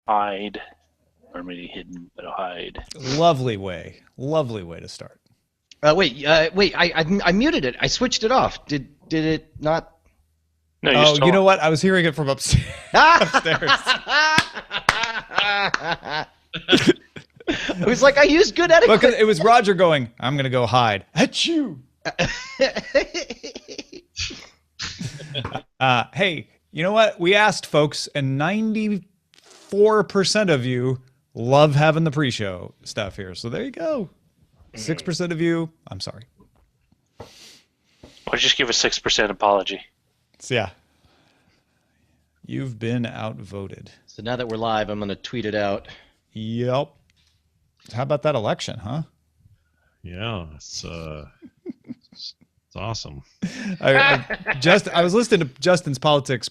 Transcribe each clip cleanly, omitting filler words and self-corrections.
hide, or maybe hidden, but hide. Lovely way to start. Wait. I muted it. I switched it off. Did it not? No, Oh, you know what? I was hearing it from upstairs. It was like I used good etiquette. Because it was Roger going, I'm going to go hide. Achoo! Hey, you know what? We asked folks, and 94% of you love having the pre-show stuff here. So there you go. 6% of you, I'm sorry. Or just give a 6% apology. So yeah. You've been outvoted. So now that we're live, I'm going to tweet it out. Yep. How about that election, huh? Yeah, it's awesome. I was listening to Justin's politics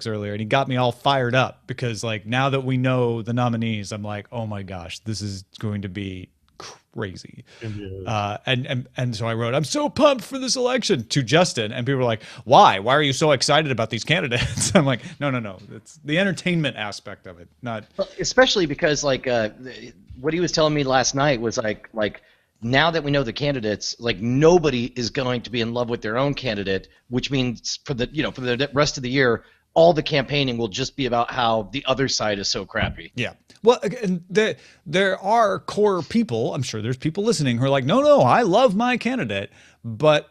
earlier, and he got me all fired up because, like, now that we know the nominees, I'm like, oh my gosh, this is going to be crazy. And so I wrote, I'm so pumped for this election to Justin, and people were like, why are you so excited about these candidates? I'm like, no, it's the entertainment aspect of it, not especially because like what he was telling me last night was like now that we know the candidates, like nobody is going to be in love with their own candidate, which means for the rest of the year, all the campaigning will just be about how the other side is so crappy. Yeah. Well, and there are core people, I'm sure there's people listening who are like, no, I love my candidate. But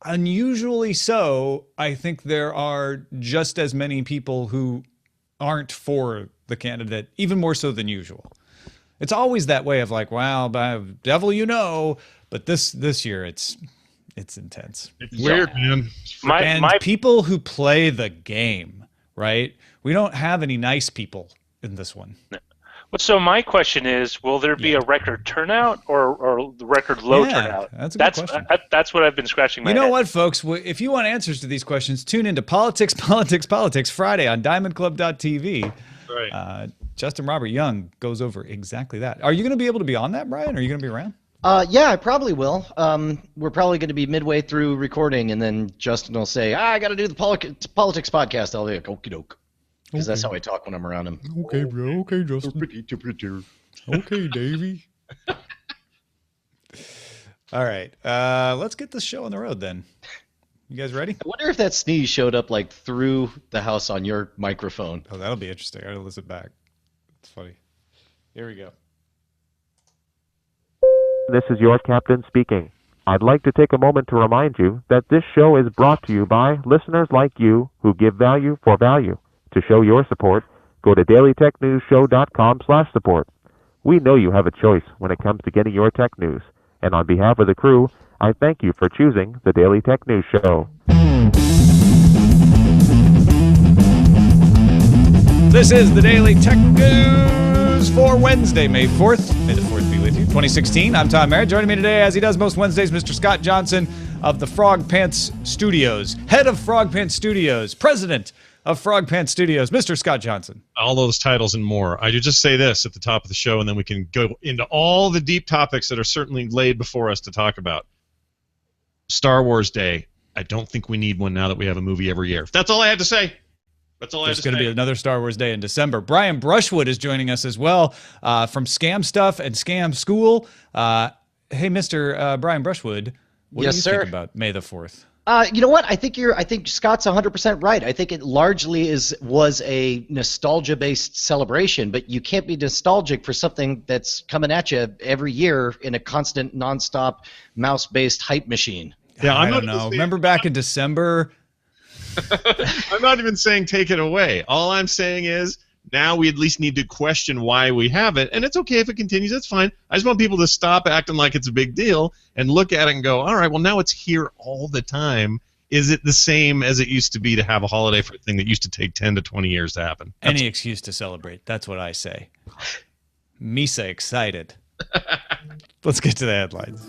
unusually so, I think there are just as many people who aren't for the candidate, even more so than usual. It's always that way of like, wow, devil you know. But this year, it's intense. It's weird, man. And people who play the game, right? We don't have any nice people in this one. So my question is, will there be a record turnout or record low turnout? That's a good question. That's what I've been scratching my head. You know what, folks? If you want answers to these questions, tune into Politics Friday on DiamondClub.tv. Right. Justin Robert Young goes over exactly that. Are you going to be able to be on that, Brian? Are you going to be around? Yeah, I probably will. We're probably going to be midway through recording, and then Justin will say, I got to do the politics podcast. I'll be like, okie doke. Because that's how I talk when I'm around him. Okay, bro. Okay, Justin. Okay, Davey. All right. Let's get this show on the road then. You guys ready? I wonder if that sneeze showed up like through the house on your microphone. Oh, that'll be interesting. I gotta listen back. It's funny. Here we go. This is your captain speaking. I'd like to take a moment to remind you that this show is brought to you by listeners like you who give value for value. To show your support, go to dailytechnewsshow.com/support. We know you have a choice when it comes to getting your tech news. And on behalf of the crew, I thank you for choosing the Daily Tech News Show. This is the Daily Tech News for Wednesday, May 4th. May the 4th be with you. 2016. I'm Tom Merritt. Joining me today, as he does most Wednesdays, Mr. Scott Johnson of the Frog Pants Studios. Head of Frog Pants Studios. President of Frog Pants Studios, Mr. Scott Johnson. All those titles and more. I do just say this at the top of the show, and then we can go into all the deep topics that are certainly laid before us to talk about. Star Wars Day. I don't think we need one now that we have a movie every year. That's all I had to say. That's all I had to say. There's going to be another Star Wars Day in December. Brian Brushwood is joining us as well from Scam Stuff and Scam School. Hey, Mr. Brian Brushwood, what do you think about May the 4th? You know what? I think Scott's 100% right. I think it largely was a nostalgia-based celebration, but you can't be nostalgic for something that's coming at you every year in a constant, nonstop, mouse-based hype machine. Yeah, I don't know. Remember back in December? I'm not even saying take it away. All I'm saying is now we at least need to question why we have it, and it's okay if it continues. That's fine. I just want people to stop acting like it's a big deal and look at it and go, all right, well, now it's here all the time. Is it the same as it used to be to have a holiday for a thing that used to take 10 to 20 years to happen? Any excuse to celebrate. That's what I say. Misa excited. Let's get to the headlines.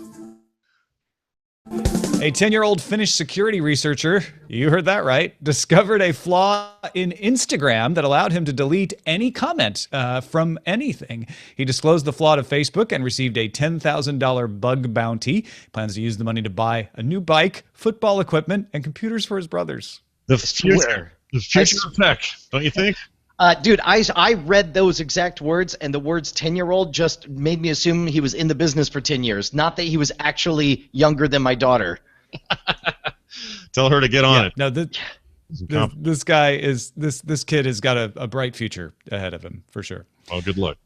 A 10-year-old Finnish security researcher, you heard that right, discovered a flaw in Instagram that allowed him to delete any comment from anything. He disclosed the flaw to Facebook and received a $10,000 bug bounty. He plans to use the money to buy a new bike, football equipment, and computers for his brothers. The future of tech, don't you think? Dude, I read those exact words, and the words 10-year-old just made me assume he was in the business for 10 years, not that he was actually younger than my daughter. Tell her to get on it. No, this kid has got a bright future ahead of him for sure. Well, good luck.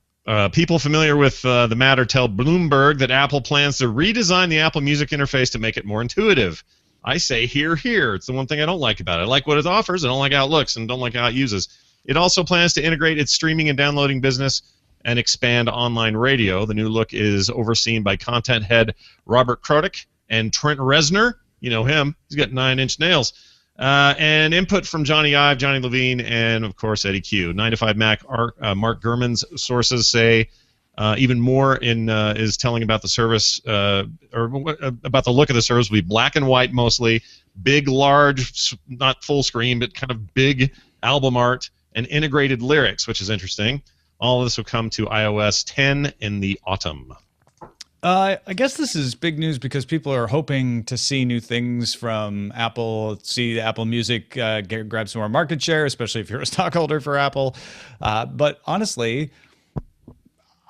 People familiar with the matter tell Bloomberg that Apple plans to redesign the Apple Music interface to make it more intuitive. I say hear, hear. It's the one thing I don't like about it. I like what it offers. I don't like how it looks and don't like how it uses. It also plans to integrate its streaming and downloading business and expand online radio. The new look is overseen by content head Robert Krotik and Trent Reznor. You know him. He's got 9-inch nails. And input from Johnny Ive, Johnny Levine, and, of course, Eddie Q. 9to5Mac Mark Gurman's sources say even more is telling about the service, or about the look of the service will be black and white mostly, big, large, not full screen, but kind of big album art, and integrated lyrics, which is interesting. All of this will come to iOS 10 in the autumn. I guess this is big news because people are hoping to see new things from Apple, see Apple Music grab some more market share, especially if you're a stockholder for Apple. But honestly,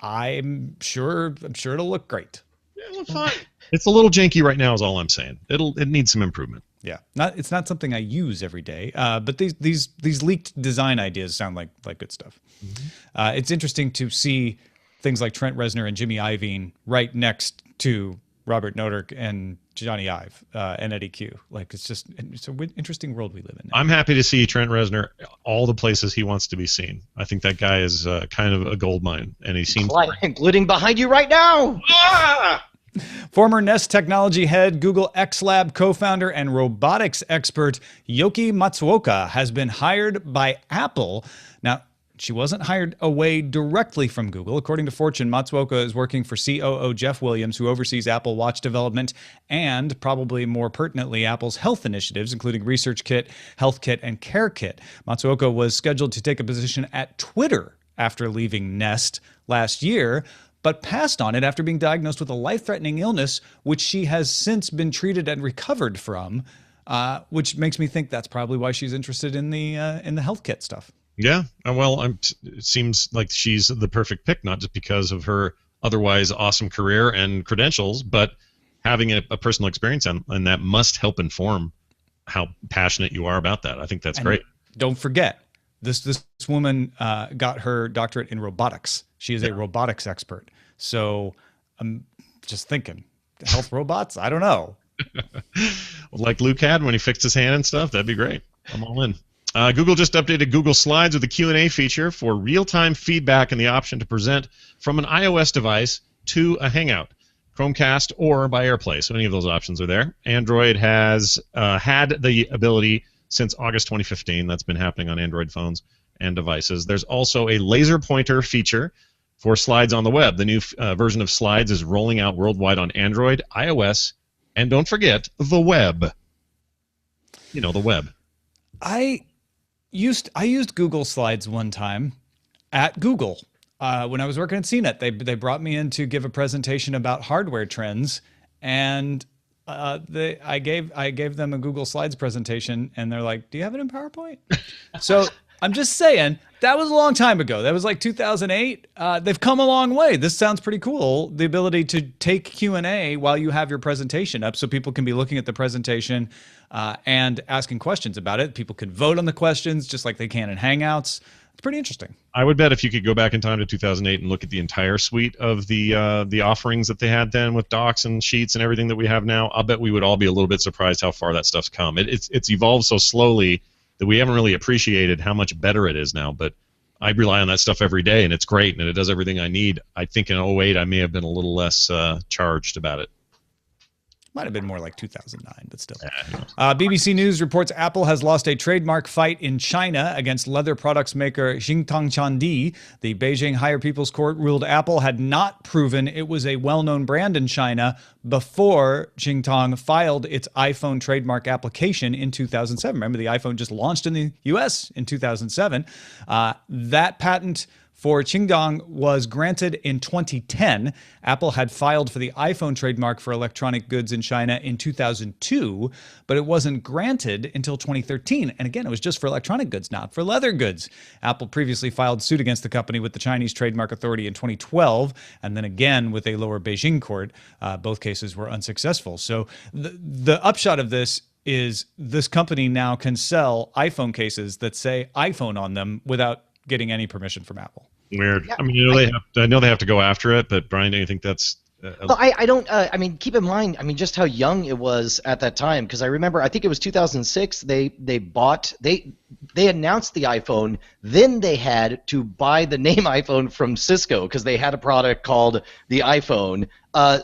I'm sure it'll look great. Yeah, it'll look fine. It's a little janky right now, is all I'm saying. It needs some improvement. Yeah, it's not something I use every day, but these leaked design ideas sound like good stuff. Mm-hmm. It's interesting to see things like Trent Reznor and Jimmy Iovine right next to Robert Noetic and Johnny Ive and Eddie Q. Like it's an interesting world we live in now. I'm happy to see Trent Reznor all the places he wants to be seen. I think that guy is kind of a gold mine, and he seems including behind you right now. Ah! Former Nest Technology head, Google X Lab co-founder, and robotics expert Yoki Matsuoka has been hired by Apple. Now, she wasn't hired away directly from Google. According to Fortune, Matsuoka is working for COO Jeff Williams, who oversees Apple Watch development and, probably more pertinently, Apple's health initiatives, including Research Kit, Health Kit, and Care Kit. Matsuoka was scheduled to take a position at Twitter after leaving Nest last year, but passed on it after being diagnosed with a life-threatening illness, which she has since been treated and recovered from, which makes me think that's probably why she's interested in the health kit stuff. Yeah, well, it seems like she's the perfect pick, not just because of her otherwise awesome career and credentials, but having a personal experience, and that must help inform how passionate you are about that. I think that's great. Don't forget, this woman got her doctorate in robotics. She is a robotics expert. So I'm just thinking, health robots? I don't know. Like Luke had when he fixed his hand and stuff, that'd be great. I'm all in. Google just updated Google Slides with a Q&A feature for real-time feedback and the option to present from an iOS device to a Hangout, Chromecast, or by AirPlay. So any of those options are there. Android has had the ability since August 2015. That's been happening on Android phones and devices. There's also a laser pointer feature for Slides on the web. The new version of Slides is rolling out worldwide on Android, iOS, and don't forget, the web. You know, the web. I used Google Slides one time at Google when I was working at CNET. They brought me in to give a presentation about hardware trends, and I gave them a Google Slides presentation, and they're like, "Do you have it in PowerPoint?" So I'm just saying that was a long time ago. That was like 2008. They've come a long way. This sounds pretty cool. The ability to take Q&A while you have your presentation up, so people can be looking at the presentation and asking questions about it. People could vote on the questions just like they can in Hangouts. It's pretty interesting. I would bet if you could go back in time to 2008 and look at the entire suite of the offerings that they had then with docs and sheets and everything that we have now, I'll bet we would all be a little bit surprised how far that stuff's come. It's evolved so slowly that we haven't really appreciated how much better it is now. But I rely on that stuff every day, and it's great, and it does everything I need. I think in 2008 I may have been a little less charged about it. Might have been more like 2009, but still. BBC News reports Apple has lost a trademark fight in China against leather products maker Xintong Chandi. The Beijing Higher People's Court ruled Apple had not proven it was a well-known brand in China before Xintong filed its iPhone trademark application in 2007. Remember, the iPhone just launched in the US in 2007. That patent for Qingdong was granted in 2010. Apple had filed for the iPhone trademark for electronic goods in China in 2002, but it wasn't granted until 2013. And again, it was just for electronic goods, not for leather goods. Apple previously filed suit against the company with the Chinese Trademark Authority in 2012, and then again with a lower Beijing court. Both cases were unsuccessful. So the upshot of this is this company now can sell iPhone cases that say iPhone on them without getting any permission from Apple. Weird. Yeah, I mean, I know they have to go after it, but Brian, do you think that's? Well, I don't. I mean, keep in mind. I mean, just how young it was at that time. Because I remember, I think it was 2006. They announced the iPhone. Then they had to buy the name iPhone from Cisco because they had a product called the iPhone.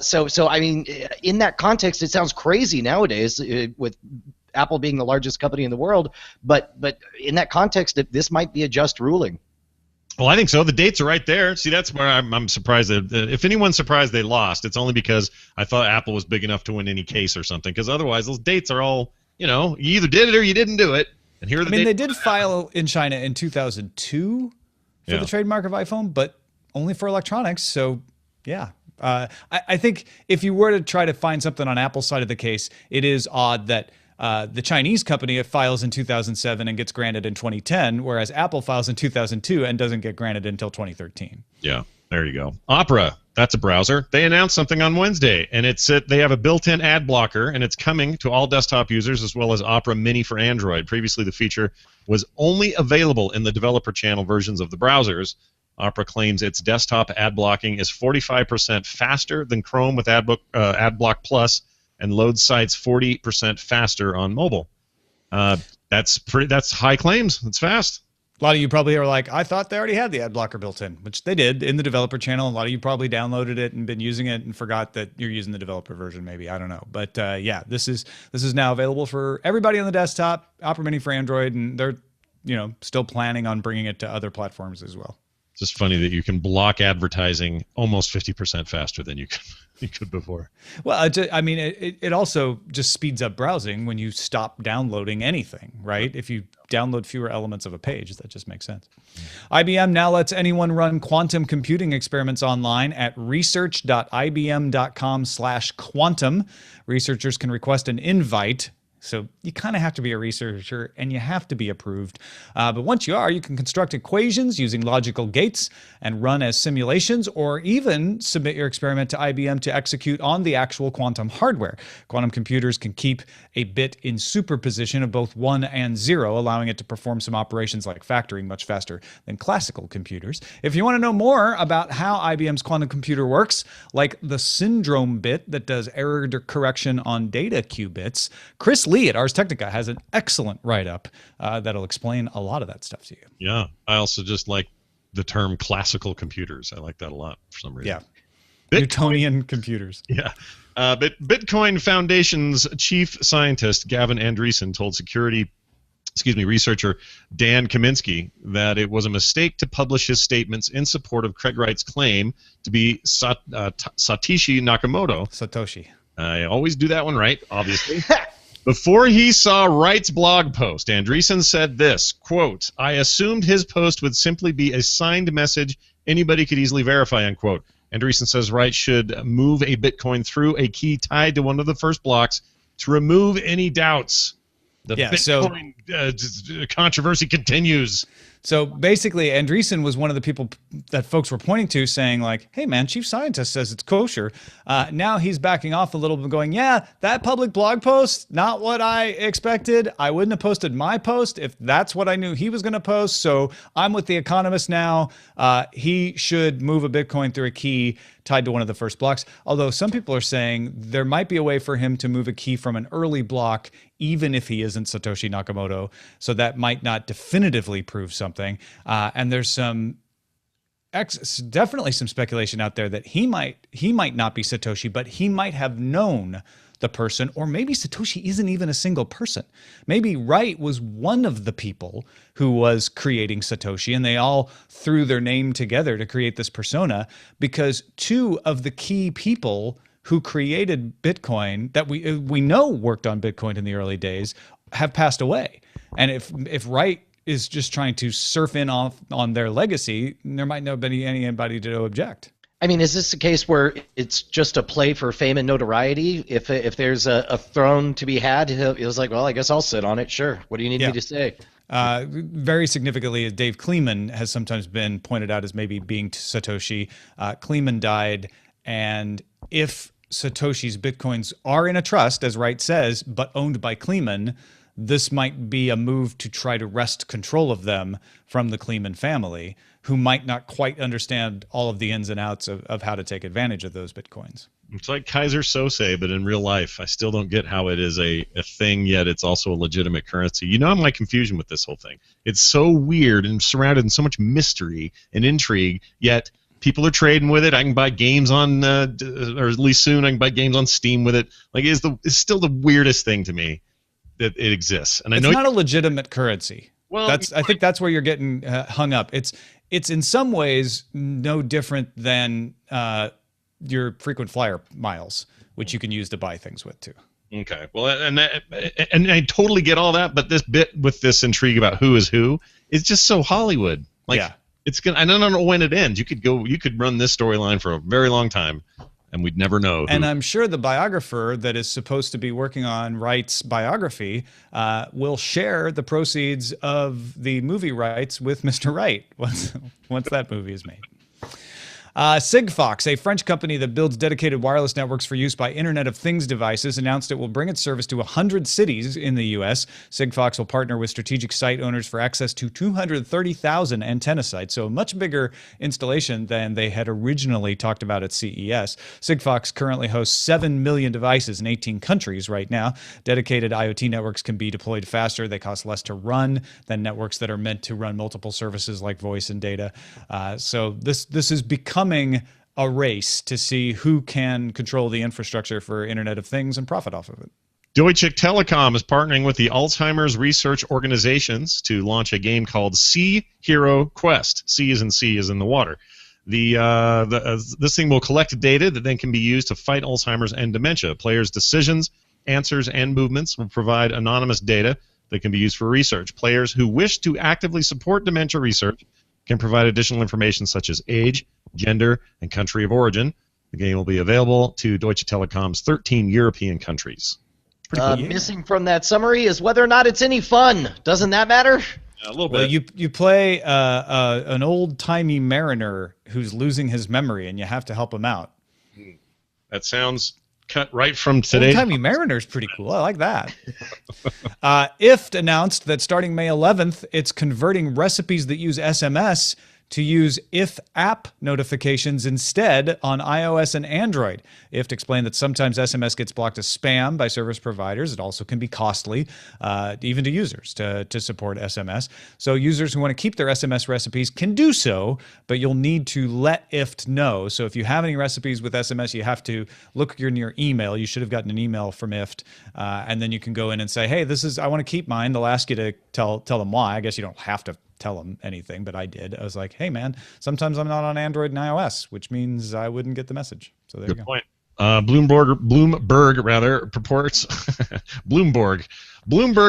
So I mean, in that context, it sounds crazy nowadays with Apple being the largest company in the world. But in that context, this might be a just ruling. Well, I think so. The dates are right there. See, that's where I'm surprised that if anyone's surprised they lost, it's only because I thought Apple was big enough to win any case or something. Because otherwise, those dates are all, you either did it or you didn't do it. And here are the dates. They did file in China in 2002 for the trademark of iPhone, but only for electronics. So, yeah. I think if you were to try to find something on Apple's side of the case, it is odd that the Chinese company files in 2007 and gets granted in 2010, whereas Apple files in 2002 and doesn't get granted until 2013. Yeah, there you go. Opera, that's a browser. They announced something on Wednesday, and they have a built-in ad blocker, and it's coming to all desktop users as well as Opera Mini for Android. Previously, the feature was only available in the developer channel versions of the browsers. Opera claims its desktop ad blocking is 45% faster than Chrome with AdBlock Plus, and loads sites 40% faster on mobile. That's high claims. It's fast. A lot of you probably are like, I thought they already had the ad blocker built in, which they did in the developer channel. A lot of you probably downloaded it and been using it and forgot that you're using the developer version. Maybe, I don't know, but yeah, this is now available for everybody on the desktop. Opera Mini for Android, and they're still planning on bringing it to other platforms as well. It's just funny that you can block advertising almost 50% faster than you could before. Well, I mean, it also just speeds up browsing when you stop downloading anything, right? If you download fewer elements of a page, that just makes sense. IBM now lets anyone run quantum computing experiments online at research.ibm.com/quantum. Researchers can request an invite. So you kind of have to be a researcher and you have to be approved. But once you are, you can construct equations using logical gates and run as simulations, or even submit your experiment to IBM to execute on the actual quantum hardware. Quantum computers can keep a bit in superposition of both 1 and 0, allowing it to perform some operations like factoring much faster than classical computers. If you want to know more about how IBM's quantum computer works, like the syndrome bit that does error correction on data qubits, Chris Lee at Ars Technica has an excellent write-up that'll explain a lot of that stuff to you. Yeah, I also just like the term classical computers. I like that a lot for some reason. Yeah, Newtonian computers. Yeah. Bitcoin Foundation's chief scientist, Gavin Andreessen, told researcher Dan Kaminsky that it was a mistake to publish his statements in support of Craig Wright's claim to be Satoshi Nakamoto. Satoshi. I always do that one right, obviously. Before he saw Wright's blog post, Andreessen said this, quote, "I assumed his post would simply be a signed message anybody could easily verify," unquote. Andreessen says Wright should move a Bitcoin through a key tied to one of the first blocks to remove any doubts. The Bitcoin controversy continues. So basically, Andreessen was one of the people that folks were pointing to, saying like, hey, man, chief scientist says it's kosher. Now he's backing off a little bit, going, yeah, that public blog post, not what I expected. I wouldn't have posted my post if that's what I knew he was going to post. So I'm with The Economist now. He should move a Bitcoin through a key tied to one of the first blocks. Although some people are saying there might be a way for him to move a key from an early block, even if he isn't Satoshi Nakamoto. So that might not definitively prove something. And there's definitely some speculation out there that he might not be Satoshi, but he might have known the person, or maybe Satoshi isn't even a single person. Maybe Wright was one of the people who was creating Satoshi, and they all threw their name together to create this persona, because two of the key people who created Bitcoin that we know worked on Bitcoin in the early days have passed away. And if Wright is just trying to surf in on their legacy, there might not be anybody to object. I mean, is this a case where it's just a play for fame and notoriety? If there's a throne to be had, he was like, well, I guess I'll sit on it. Sure. What do you need me to say? Very significantly, Dave Kleeman has sometimes been pointed out as maybe being Satoshi. Kleeman died, and if Satoshi's Bitcoins are in a trust, as Wright says, but owned by Kleeman, this might be a move to try to wrest control of them from the Kleeman family, who might not quite understand all of the ins and outs of how to take advantage of those Bitcoins. It's like Kaiser Sose, but in real life. I still don't get how it is a thing, yet it's also a legitimate currency. You know my confusion with this whole thing. It's so weird and surrounded in so much mystery and intrigue, yet people are trading with it. I can buy games on, or at least soon I can buy games on Steam with it. Like, it's still the weirdest thing to me that it exists. And it's I know not a legitimate currency. Well, I think that's where you're getting hung up. It's in some ways no different than your frequent flyer miles, which you can use to buy things with too. Okay. Well, and I totally get all that, but this bit with this intrigue about who is who is just so Hollywood. Like, it's gonna. I don't know when it ends. You could run this storyline for a very long time, and we'd never know. And I'm sure the biographer that is supposed to be working on Wright's biography will share the proceeds of the movie rights with Mr. Wright once that movie is made. Sigfox, a French company that builds dedicated wireless networks for use by Internet of Things devices, announced it will bring its service to 100 cities in the U.S. Sigfox will partner with strategic site owners for access to 230,000 antenna sites, so a much bigger installation than they had originally talked about at CES. Sigfox currently hosts 7 million devices in 18 countries right now. Dedicated IoT networks can be deployed faster. They cost less to run than networks that are meant to run multiple services like voice and data. So this is becoming a race to see who can control the infrastructure for Internet of Things and profit off of it. Deutsche Telekom is partnering with the Alzheimer's research organizations to launch a game called Sea Hero Quest. Sea as in the water. This thing will collect data that then can be used to fight Alzheimer's and dementia. Players' decisions, answers, and movements will provide anonymous data that can be used for research. Players who wish to actively support dementia research can provide additional information such as age, gender, and country of origin. The game will be available to Deutsche Telekom's 13 European countries. Missing from that summary is whether or not it's any fun. Doesn't that matter? A little bit. Well, you play an old-timey mariner who's losing his memory, and you have to help him out. That sounds cut right from today. Old-timey mariner's pretty cool. I like that. IFT announced that starting May 11th, it's converting recipes that use SMS to use IFT app notifications instead on iOS and Android. IFT explained that sometimes SMS gets blocked as spam by service providers. It also can be costly, even to users, to support SMS. So users who want to keep their SMS recipes can do so, but you'll need to let IFT know. So if you have any recipes with SMS, you have to look in your email. You should have gotten an email from IFT, and then you can go in and say, hey, I want to keep mine. They'll ask you to tell them why. I guess you don't have to tell them anything, but I did. I was like, hey man, sometimes I'm not on Android and iOS, which means I wouldn't get the message. So there you go. Good point. Bloomberg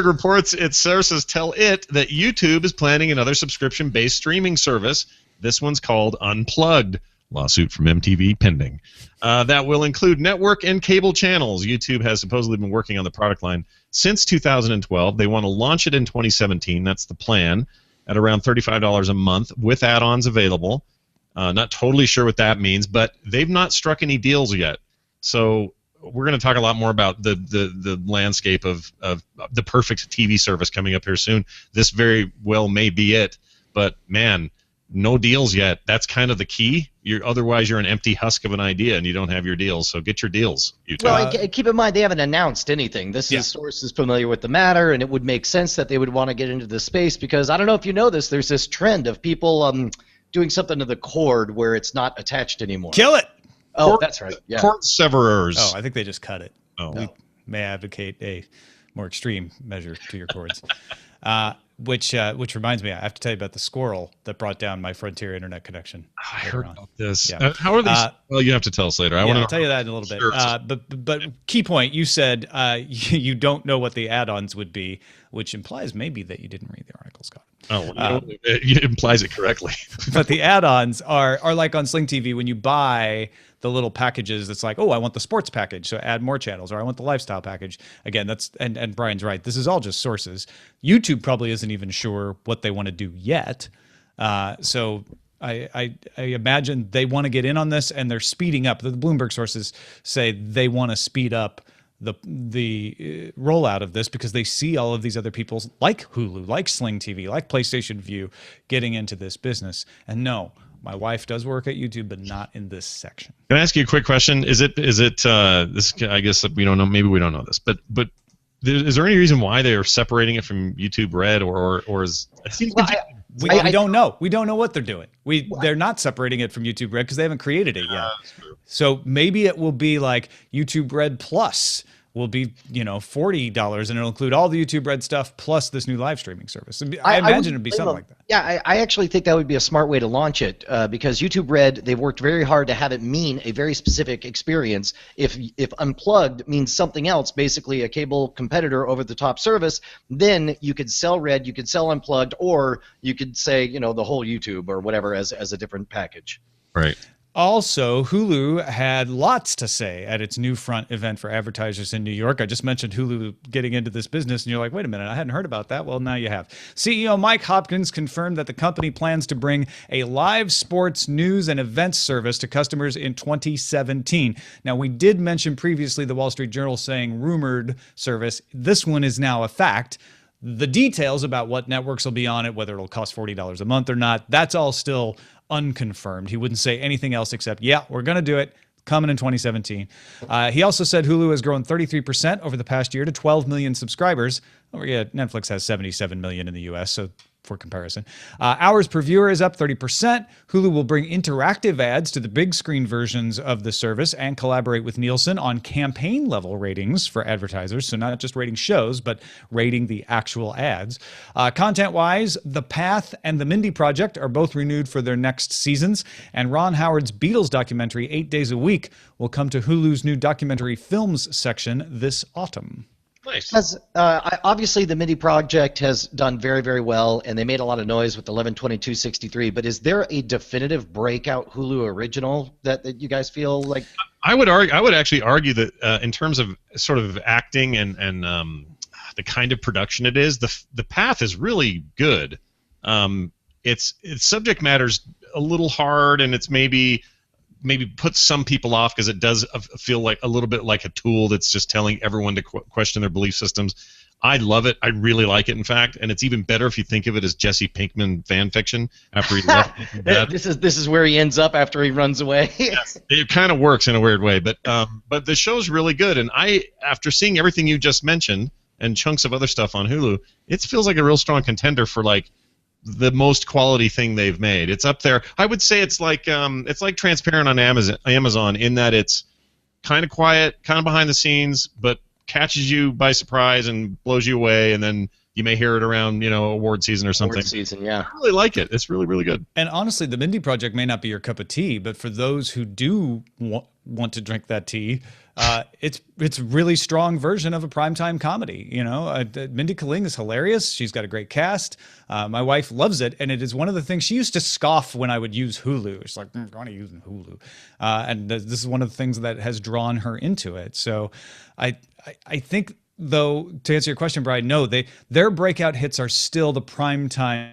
reports its sources tell it that YouTube is planning another subscription-based streaming service. This one's called Unplugged. Lawsuit from MTV pending. That will include network and cable channels. YouTube has supposedly been working on the product line since 2012. They want to launch it in 2017. That's the plan. At around $35 a month with add-ons available. Not totally sure what that means, but they've not struck any deals yet. So we're going to talk a lot more about the landscape of the perfect TV service coming up here soon. This very well may be it, but man, no deals yet. That's kind of the key. Otherwise, you're an empty husk of an idea and you don't have your deals. So get your deals, YouTube. Well, keep in mind they haven't announced anything. This source is familiar with the matter, and it would make sense that they would want to get into the space because I don't know if you know this. There's this trend of people doing something to the cord where it's not attached anymore. Kill it. Oh, that's right. Yeah. Cord severers. Oh, I think they just cut it. Oh. We may advocate a more extreme measure to your cords. Which reminds me, I have to tell you about the squirrel that brought down my Frontier internet connection. I heard about this. Yeah. How are these? Well, you have to tell us later. I'll tell you that in a little bit. Sure. But key point, you said you don't know what the add-ons would be, which implies maybe that you didn't read the article, Scott. Oh, it implies it correctly. But the add-ons are like on Sling TV when you buy the little packages. It's like, oh, I want the sports package, so add more channels, or I want the lifestyle package. Again, that's and Brian's right. This is all just sources. YouTube probably isn't even sure what they want to do yet. So I imagine they want to get in on this, and they're speeding up. The Bloomberg sources say they want to speed up the rollout of this because they see all of these other people like Hulu, like Sling TV, like PlayStation View getting into this business. And no, my wife does work at YouTube, but not in this section. Can I ask you a quick question? Is it this? I guess we don't know. Maybe we don't know this, but is there any reason why they are separating it from YouTube Red, or is it seems we don't know. We don't know what they're doing. They're not separating it from YouTube Red because they haven't created it yet. So maybe it will be like YouTube Red Plus will be, $40, and it'll include all the YouTube Red stuff plus this new live streaming service. I imagine it'd be something like that. Yeah, I actually think that would be a smart way to launch it because YouTube Red, they've worked very hard to have it mean a very specific experience. If Unplugged means something else, basically a cable competitor over-the-top service, then you could sell Red, you could sell Unplugged, or you could say, the whole YouTube or whatever as a different package. Right. Also, Hulu had lots to say at its New Front event for advertisers in New York. I just mentioned Hulu getting into this business, and you're like, wait a minute, I hadn't heard about that. Well, now you have. CEO Mike Hopkins confirmed that the company plans to bring a live sports news and events service to customers in 2017. Now, we did mention previously the Wall Street Journal saying rumored service. This one is now a fact. The details about what networks will be on it, whether it'll cost $40 a month or not, that's all still unconfirmed. He wouldn't say anything else except, yeah, we're going to do it, coming in 2017. He also said Hulu has grown 33% over the past year to 12 million subscribers. Oh, yeah, Netflix has 77 million in the U.S., so for comparison. Hours per viewer is up 30%. Hulu will bring interactive ads to the big screen versions of the service and collaborate with Nielsen on campaign level ratings for advertisers. So not just rating shows, but rating the actual ads. Content-wise, The Path and The Mindy Project are both renewed for their next seasons. And Ron Howard's Beatles documentary, 8 Days a Week, will come to Hulu's new documentary films section this autumn. Nice. Obviously, the Mindy Project has done very, very well, and they made a lot of noise with 11/22/63. But is there a definitive breakout Hulu original that you guys feel like? I would actually argue that in terms of sort of acting and the kind of production it is, the Path is really good. Its subject matter's a little hard, and it's maybe puts some people off because it does feel like a little bit like a tool that's just telling everyone to question their belief systems. I love it. I really like it, in fact, and it's even better if you think of it as Jesse Pinkman fan fiction after he left. This is where he ends up after he runs away. Yes, it kind of works in a weird way, but the show's really good, and after seeing everything you just mentioned and chunks of other stuff on Hulu, it feels like a real strong contender for like the most quality thing they've made. It's up there. I would say it's like Transparent on Amazon in that it's kind of quiet, kind of behind the scenes, but catches you by surprise and blows you away, and then you may hear it around, award season or something. Award season, yeah. I really like it. It's really, really good. And honestly, the Mindy Project may not be your cup of tea, but for those who do want to drink that tea, it's a really strong version of a primetime comedy. Mindy Kaling is hilarious. She's got a great cast. My wife loves it, and it is one of the things she used to scoff when I would use Hulu. She's like, I'm going to use Hulu, and this is one of the things that has drawn her into it. So, I think, though, to answer your question, Brian, no, their breakout hits are still the primetime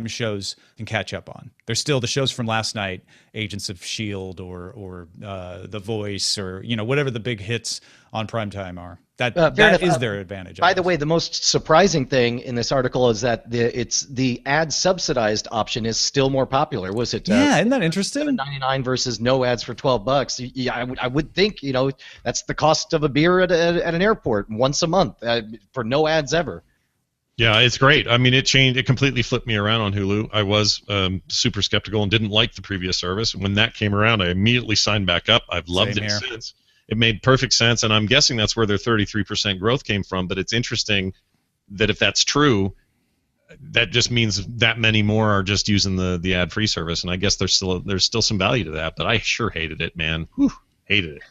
shows can catch up on. They're still the shows from last night, Agents of S.H.I.E.L.D. or The Voice, or whatever the big hits on primetime are. That is their advantage. By the way, the most surprising thing in this article is that the ad subsidized option is still more popular. Was it? Isn't that interesting? $7.99 versus no ads for $12. Yeah, I would think that's the cost of a beer at an airport once a month for no ads ever. Yeah, it's great. I mean, it completely flipped me around on Hulu. I was super skeptical and didn't like the previous service. When that came around, I immediately signed back up. I've loved it since. It made perfect sense, and I'm guessing that's where their 33% growth came from. But it's interesting that if that's true, that just means that many more are just using the ad-free service, and I guess there's still some value to that. But I sure hated it, man. Whew, hated it.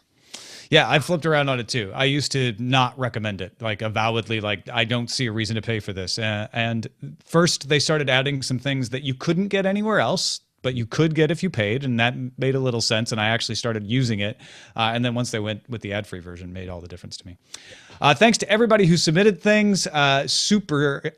Yeah, I flipped around on it too. I used to not recommend it, like avowedly, like I don't see a reason to pay for this. And first they started adding some things that you couldn't get anywhere else, but you could get if you paid, and that made a little sense. And I actually started using it. And then once they went with the ad-free version, it made all the difference to me. Thanks to everybody who submitted things. Super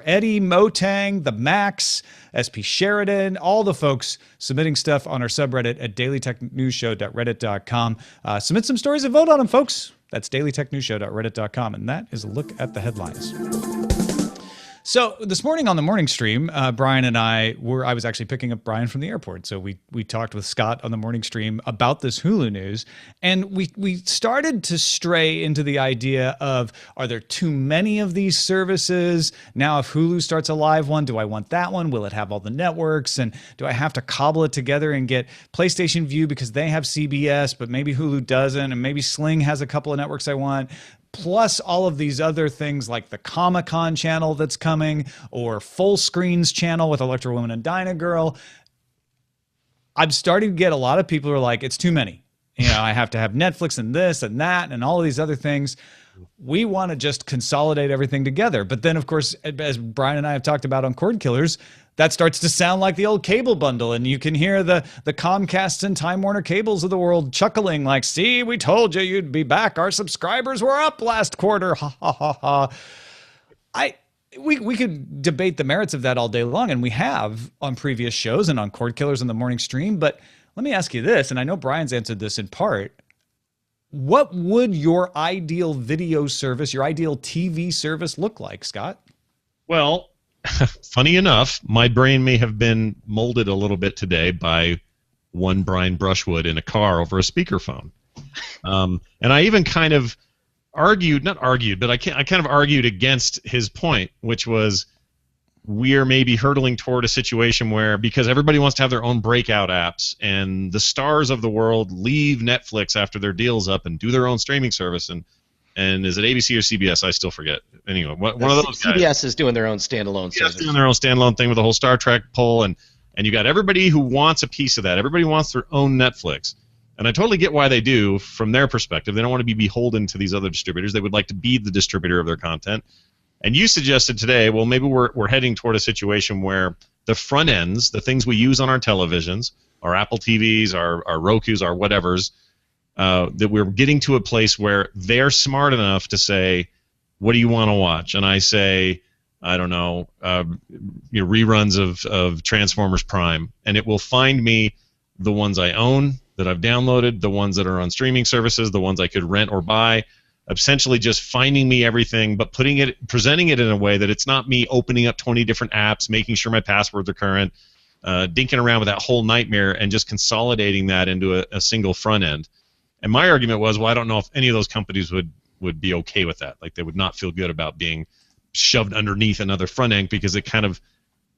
Eddie, Motang, the Max, SP Sheridan, all the folks submitting stuff on our subreddit at dailytechnewsshow.reddit.com. Submit some stories and vote on them, folks. That's dailytechnewsshow.reddit.com. And that is a look at the headlines. So this morning on the morning stream, Brian and I was actually picking up Brian from the airport. So we talked with Scott on the morning stream about this Hulu news. And we started to stray into the idea of, are there too many of these services? Now, if Hulu starts a live one, do I want that one? Will it have all the networks? And do I have to cobble it together and get PlayStation View because they have CBS, but maybe Hulu doesn't? And maybe Sling has a couple of networks I want. Plus all of these other things like the Comic-Con channel that's coming, or Full Screens channel with Electro Woman and Dyna Girl. I'm starting to get a lot of people who are like, it's too many. You know, I have to have Netflix and this and that and all of these other things. We want to just consolidate everything together. But then, of course, as Brian and I have talked about on Cord Killers, that starts to sound like the old cable bundle, and you can hear the Comcasts and Time Warner cables of the world chuckling like, see, we told you you'd be back. Our subscribers were up last quarter. Ha, ha, ha, ha. We could debate the merits of that all day long, and we have on previous shows and on Cord Killers in the morning stream. But let me ask you this, and I know Brian's answered this in part. What would your ideal video service, your ideal TV service look like, Scott? Well, funny enough, my brain may have been molded a little bit today by one Brian Brushwood in a car over a speakerphone. And I even kind of argued, not argued, but I kind of argued against his point, which was we're maybe hurtling toward a situation where, because everybody wants to have their own breakout apps, and the stars of the world leave Netflix after their deal's up and do their own streaming service, and is it ABC or CBS? I still forget. Anyway, one of those guys. CBS is doing their own standalone service. Doing their own standalone thing with the whole Star Trek poll, and you got everybody who wants a piece of that. Everybody wants their own Netflix. And I totally get why they do from their perspective. They don't want to be beholden to these other distributors. They would like to be the distributor of their content. And you suggested today, well, maybe we're heading toward a situation where the front ends, the things we use on our televisions, our Apple TVs, our Rokus, our whatevers, that we're getting to a place where they're smart enough to say, what do you want to watch? And I say, I don't know, reruns of Transformers Prime. And it will find me the ones I own that I've downloaded, the ones that are on streaming services, the ones I could rent or buy, essentially just finding me everything, but presenting it in a way that it's not me opening up 20 different apps, making sure my passwords are current, dinking around with that whole nightmare, and just consolidating that into a single front end. And my argument was, well, I don't know if any of those companies would be okay with that. Like, they would not feel good about being shoved underneath another front end, because it kind of,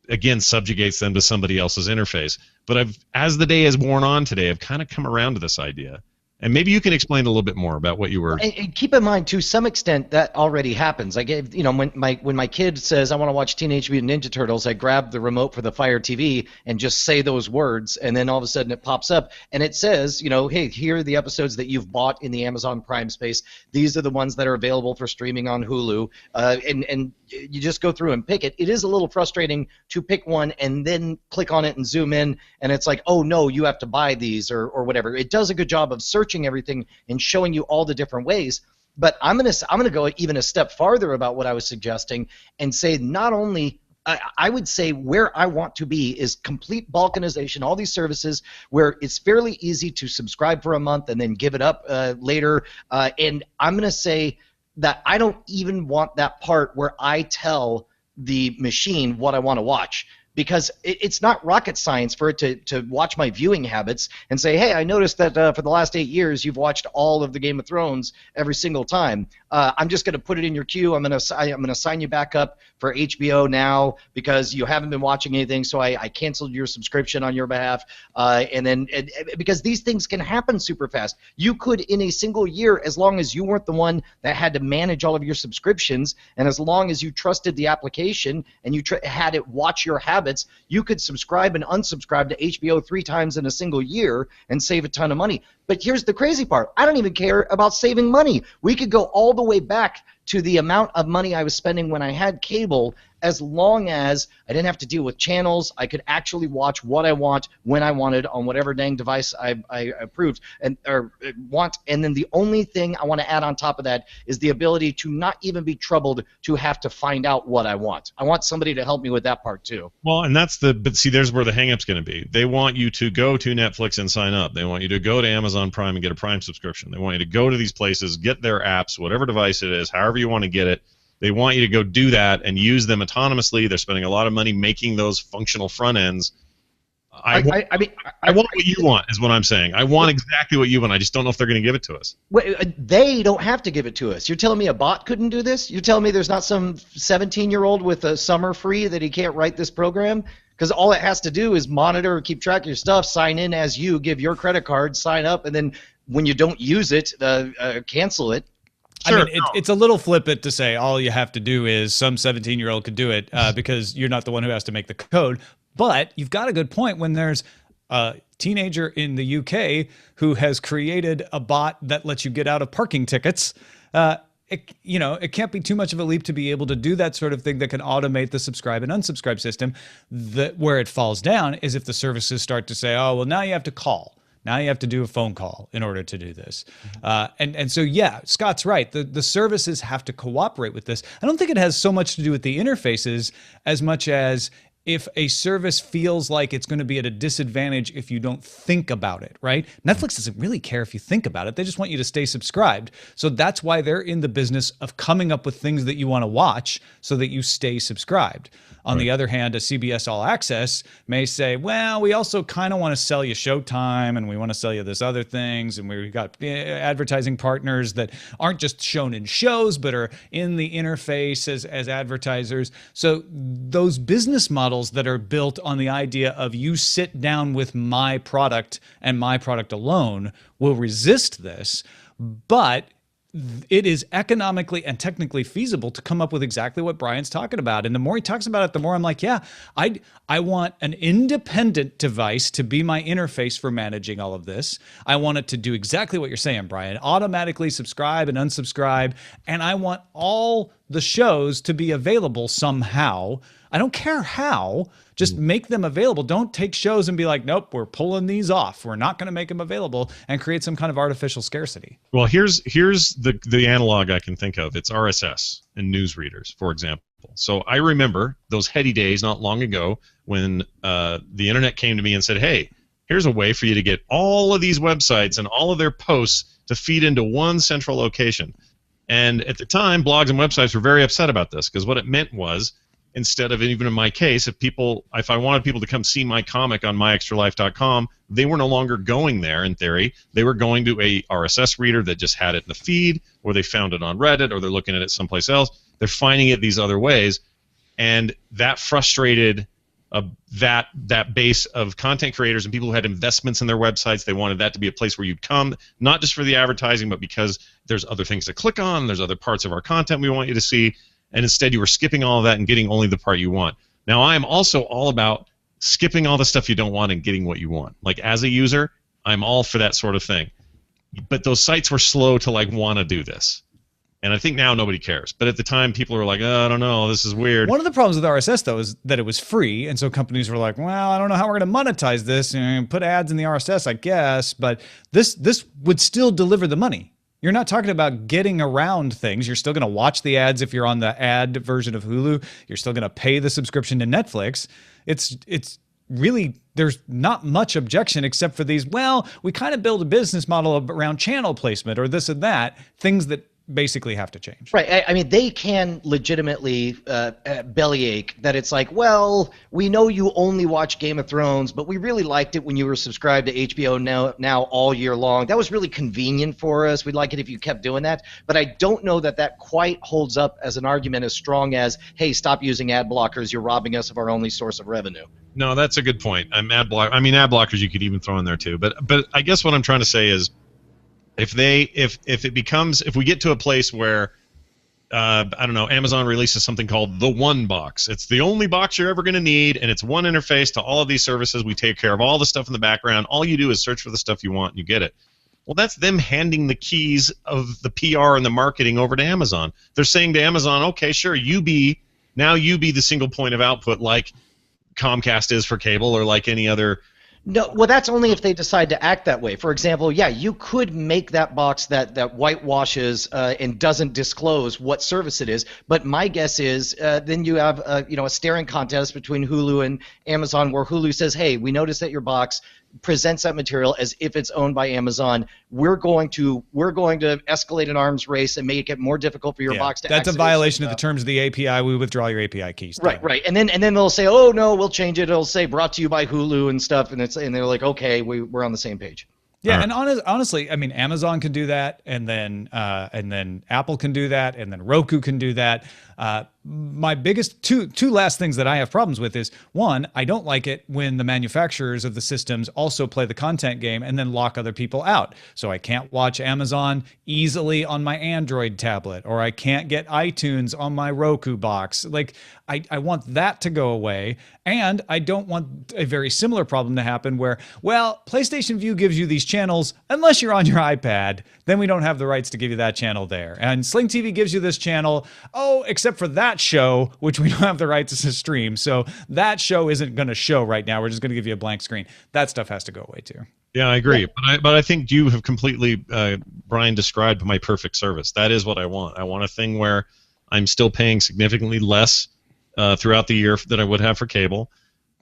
again, subjugates them to somebody else's interface. But as the day has worn on today, I've kind of come around to this idea. And maybe you can explain a little bit more about what you were. And keep in mind, to some extent, that already happens. When my kid says, I want to watch Teenage Mutant Ninja Turtles, I grab the remote for the Fire TV and just say those words, and then all of a sudden it pops up and it says, hey, here are the episodes that you've bought in the Amazon Prime space. These are the ones that are available for streaming on Hulu, and you just go through and pick it. It is a little frustrating to pick one and then click on it and zoom in, and it's like, oh no, you have to buy these or whatever. It does a good job of searching everything and showing you all the different ways. But I'm gonna go even a step farther about what I was suggesting and say, not only I would say where I want to be is complete balkanization, all these services where it's fairly easy to subscribe for a month and then give it up later. And I'm going to say that I don't even want that part where I tell the machine what I want to watch. because it's not rocket science for it to watch my viewing habits and say, hey, I noticed that for the last 8 years you've watched all of the Game of Thrones every single time. I'm just going to put it in your queue. I'm going to sign you back up for HBO now because you haven't been watching anything, so I canceled your subscription on your behalf. Because these things can happen super fast. You could, in a single year, as long as you weren't the one that had to manage all of your subscriptions, and as long as you trusted the application and you had it watch your habits, you could subscribe and unsubscribe to HBO 3 times in a single year and save a ton of money. But here's the crazy part. I don't even care about saving money. We could go all the way back to the amount of money I was spending when I had cable, as long as I didn't have to deal with channels. I could actually watch what I want when I wanted on whatever dang device I approved or want. And then the only thing I want to add on top of that is the ability to not even be troubled to have to find out what I want. I want somebody to help me with that part too. Well, and but see, there's where the hang-up's going to be. They want you to go to Netflix and sign up. They want you to go to Amazon Prime and get a Prime subscription. They want you to go to these places, get their apps, whatever device it is, however you want to get it. They want you to go do that and use them autonomously. They're spending a lot of money making those functional front ends. I want what you want, is what I'm saying. I want exactly what you want. I just don't know if they're going to give it to us. They don't have to give it to us. You're telling me a bot couldn't do this? You're telling me there's not some 17-year-old with a summer free that he can't write this program? Because all it has to do is monitor, keep track of your stuff, sign in as you, give your credit card, sign up, and then when you don't use it, cancel it. Sure, I mean, it's a little flippant to say all you have to do is some 17-year-old could do it because you're not the one who has to make the code. But you've got a good point when there's a teenager in the UK who has created a bot that lets you get out of parking tickets. It can't be too much of a leap to be able to do that sort of thing that can automate the subscribe and unsubscribe system. Where it falls down is if the services start to say, oh, well, now you have to call. Now you have to do a phone call in order to do this. And so, yeah, Scott's right. The services have to cooperate with this. I don't think it has so much to do with the interfaces as much as if a service feels like it's going to be at a disadvantage if you don't think about it, right? Netflix doesn't really care if you think about it. They just want you to stay subscribed. So that's why they're in the business of coming up with things that you want to watch so that you stay subscribed. On the other hand, a CBS All Access may say, well, we also kind of want to sell you Showtime and we want to sell you this other things. And we've got advertising partners that aren't just shown in shows, but are in the interface as advertisers. So those business models that are built on the idea of you sit down with my product and my product alone will resist this. But it is economically and technically feasible to come up with exactly what Brian's talking about. And the more he talks about it, the more I'm like, yeah, I want an independent device to be my interface for managing all of this. I want it to do exactly what you're saying, Brian, automatically subscribe and unsubscribe. And I want all the shows to be available somehow. I don't care how, just make them available. Don't take shows and be like, nope, we're pulling these off. We're not going to make them available and create some kind of artificial scarcity. Well, here's the analog I can think of. It's RSS and newsreaders, for example. So I remember those heady days not long ago when the internet came to me and said, hey, here's a way for you to get all of these websites and all of their posts to feed into one central location. And at the time, blogs and websites were very upset about this because what it meant was, instead of, even in my case, if I wanted people to come see my comic on myextralife.com, they were no longer going there, in theory. They were going to a RSS reader that just had it in the feed, or they found it on Reddit, or they're looking at it someplace else. They're finding it these other ways, and that frustrated that base of content creators and people who had investments in their websites. They wanted that to be a place where you'd come, not just for the advertising, but because there's other things to click on, there's other parts of our content we want you to see. And instead you were skipping all of that and getting only the part you want. Now I'm also all about skipping all the stuff you don't want and getting what you want. Like, as a user, I'm all for that sort of thing. But those sites were slow to want to do this. And I think now nobody cares. But at the time, people were like, oh, I don't know, this is weird. One of the problems with RSS, though, is that it was free. And so companies were like, well, I don't know how we're going to monetize this. And put ads in the RSS, I guess. But this would still deliver the money. You're not talking about getting around things. You're still going to watch the ads if you're on the ad version of Hulu. You're still going to pay the subscription to Netflix. It's really, there's not much objection except for these, well, we kind of build a business model around channel placement or this and that, things that basically have to change. Right. I mean, they can legitimately bellyache that it's like, well, we know you only watch Game of Thrones, but we really liked it when you were subscribed to HBO now all year long. That was really convenient for us. We'd like it if you kept doing that. But I don't know that quite holds up as an argument as strong as, hey, stop using ad blockers. You're robbing us of our only source of revenue. No, that's a good point. Ad blockers you could even throw in there too. But I guess what I'm trying to say is, if we get to a place where I don't know, Amazon releases something called the One Box. It's the only box you're ever going to need, and it's one interface to all of these services. We take care of all the stuff in the background. All you do is search for the stuff you want, and you get it. Well, that's them handing the keys of the PR and the marketing over to Amazon. They're saying to Amazon, okay, sure, you be the single point of output like Comcast is for cable or like any other. No, well, that's only if they decide to act that way. For example, yeah, you could make that box that whitewashes and doesn't disclose what service it is. But my guess is then you have a staring contest between Hulu and Amazon, where Hulu says, "Hey, we noticed that your box presents that material as if it's owned by Amazon. We're going to escalate an arms race and make it more difficult for your box to." That's a violation of the terms of the API. We withdraw your API keys. Right. And then they'll say, "Oh no, we'll change it. It'll say brought to you by Hulu and stuff," and they're like, "Okay, we're on the same page." Yeah, and honestly, I mean, Amazon can do that, and then Apple can do that, and then Roku can do that. My biggest two last things that I have problems with is, one, I don't like it when the manufacturers of the systems also play the content game and then lock other people out. So I can't watch Amazon easily on my Android tablet, or I can't get iTunes on my Roku box. Like, I want that to go away, and I don't want a very similar problem to happen where, well, PlayStation Vue gives you these channels unless you're on your iPad, then we don't have the rights to give you that channel there. And Sling TV gives you this channel, except for that show, which we don't have the rights to stream. So that show isn't going to show right now. We're just going to give you a blank screen. That stuff has to go away too. Yeah, I agree. Yeah. But I think you have completely, Brian, described my perfect service. That is what I want. I want a thing where I'm still paying significantly less throughout the year than I would have for cable,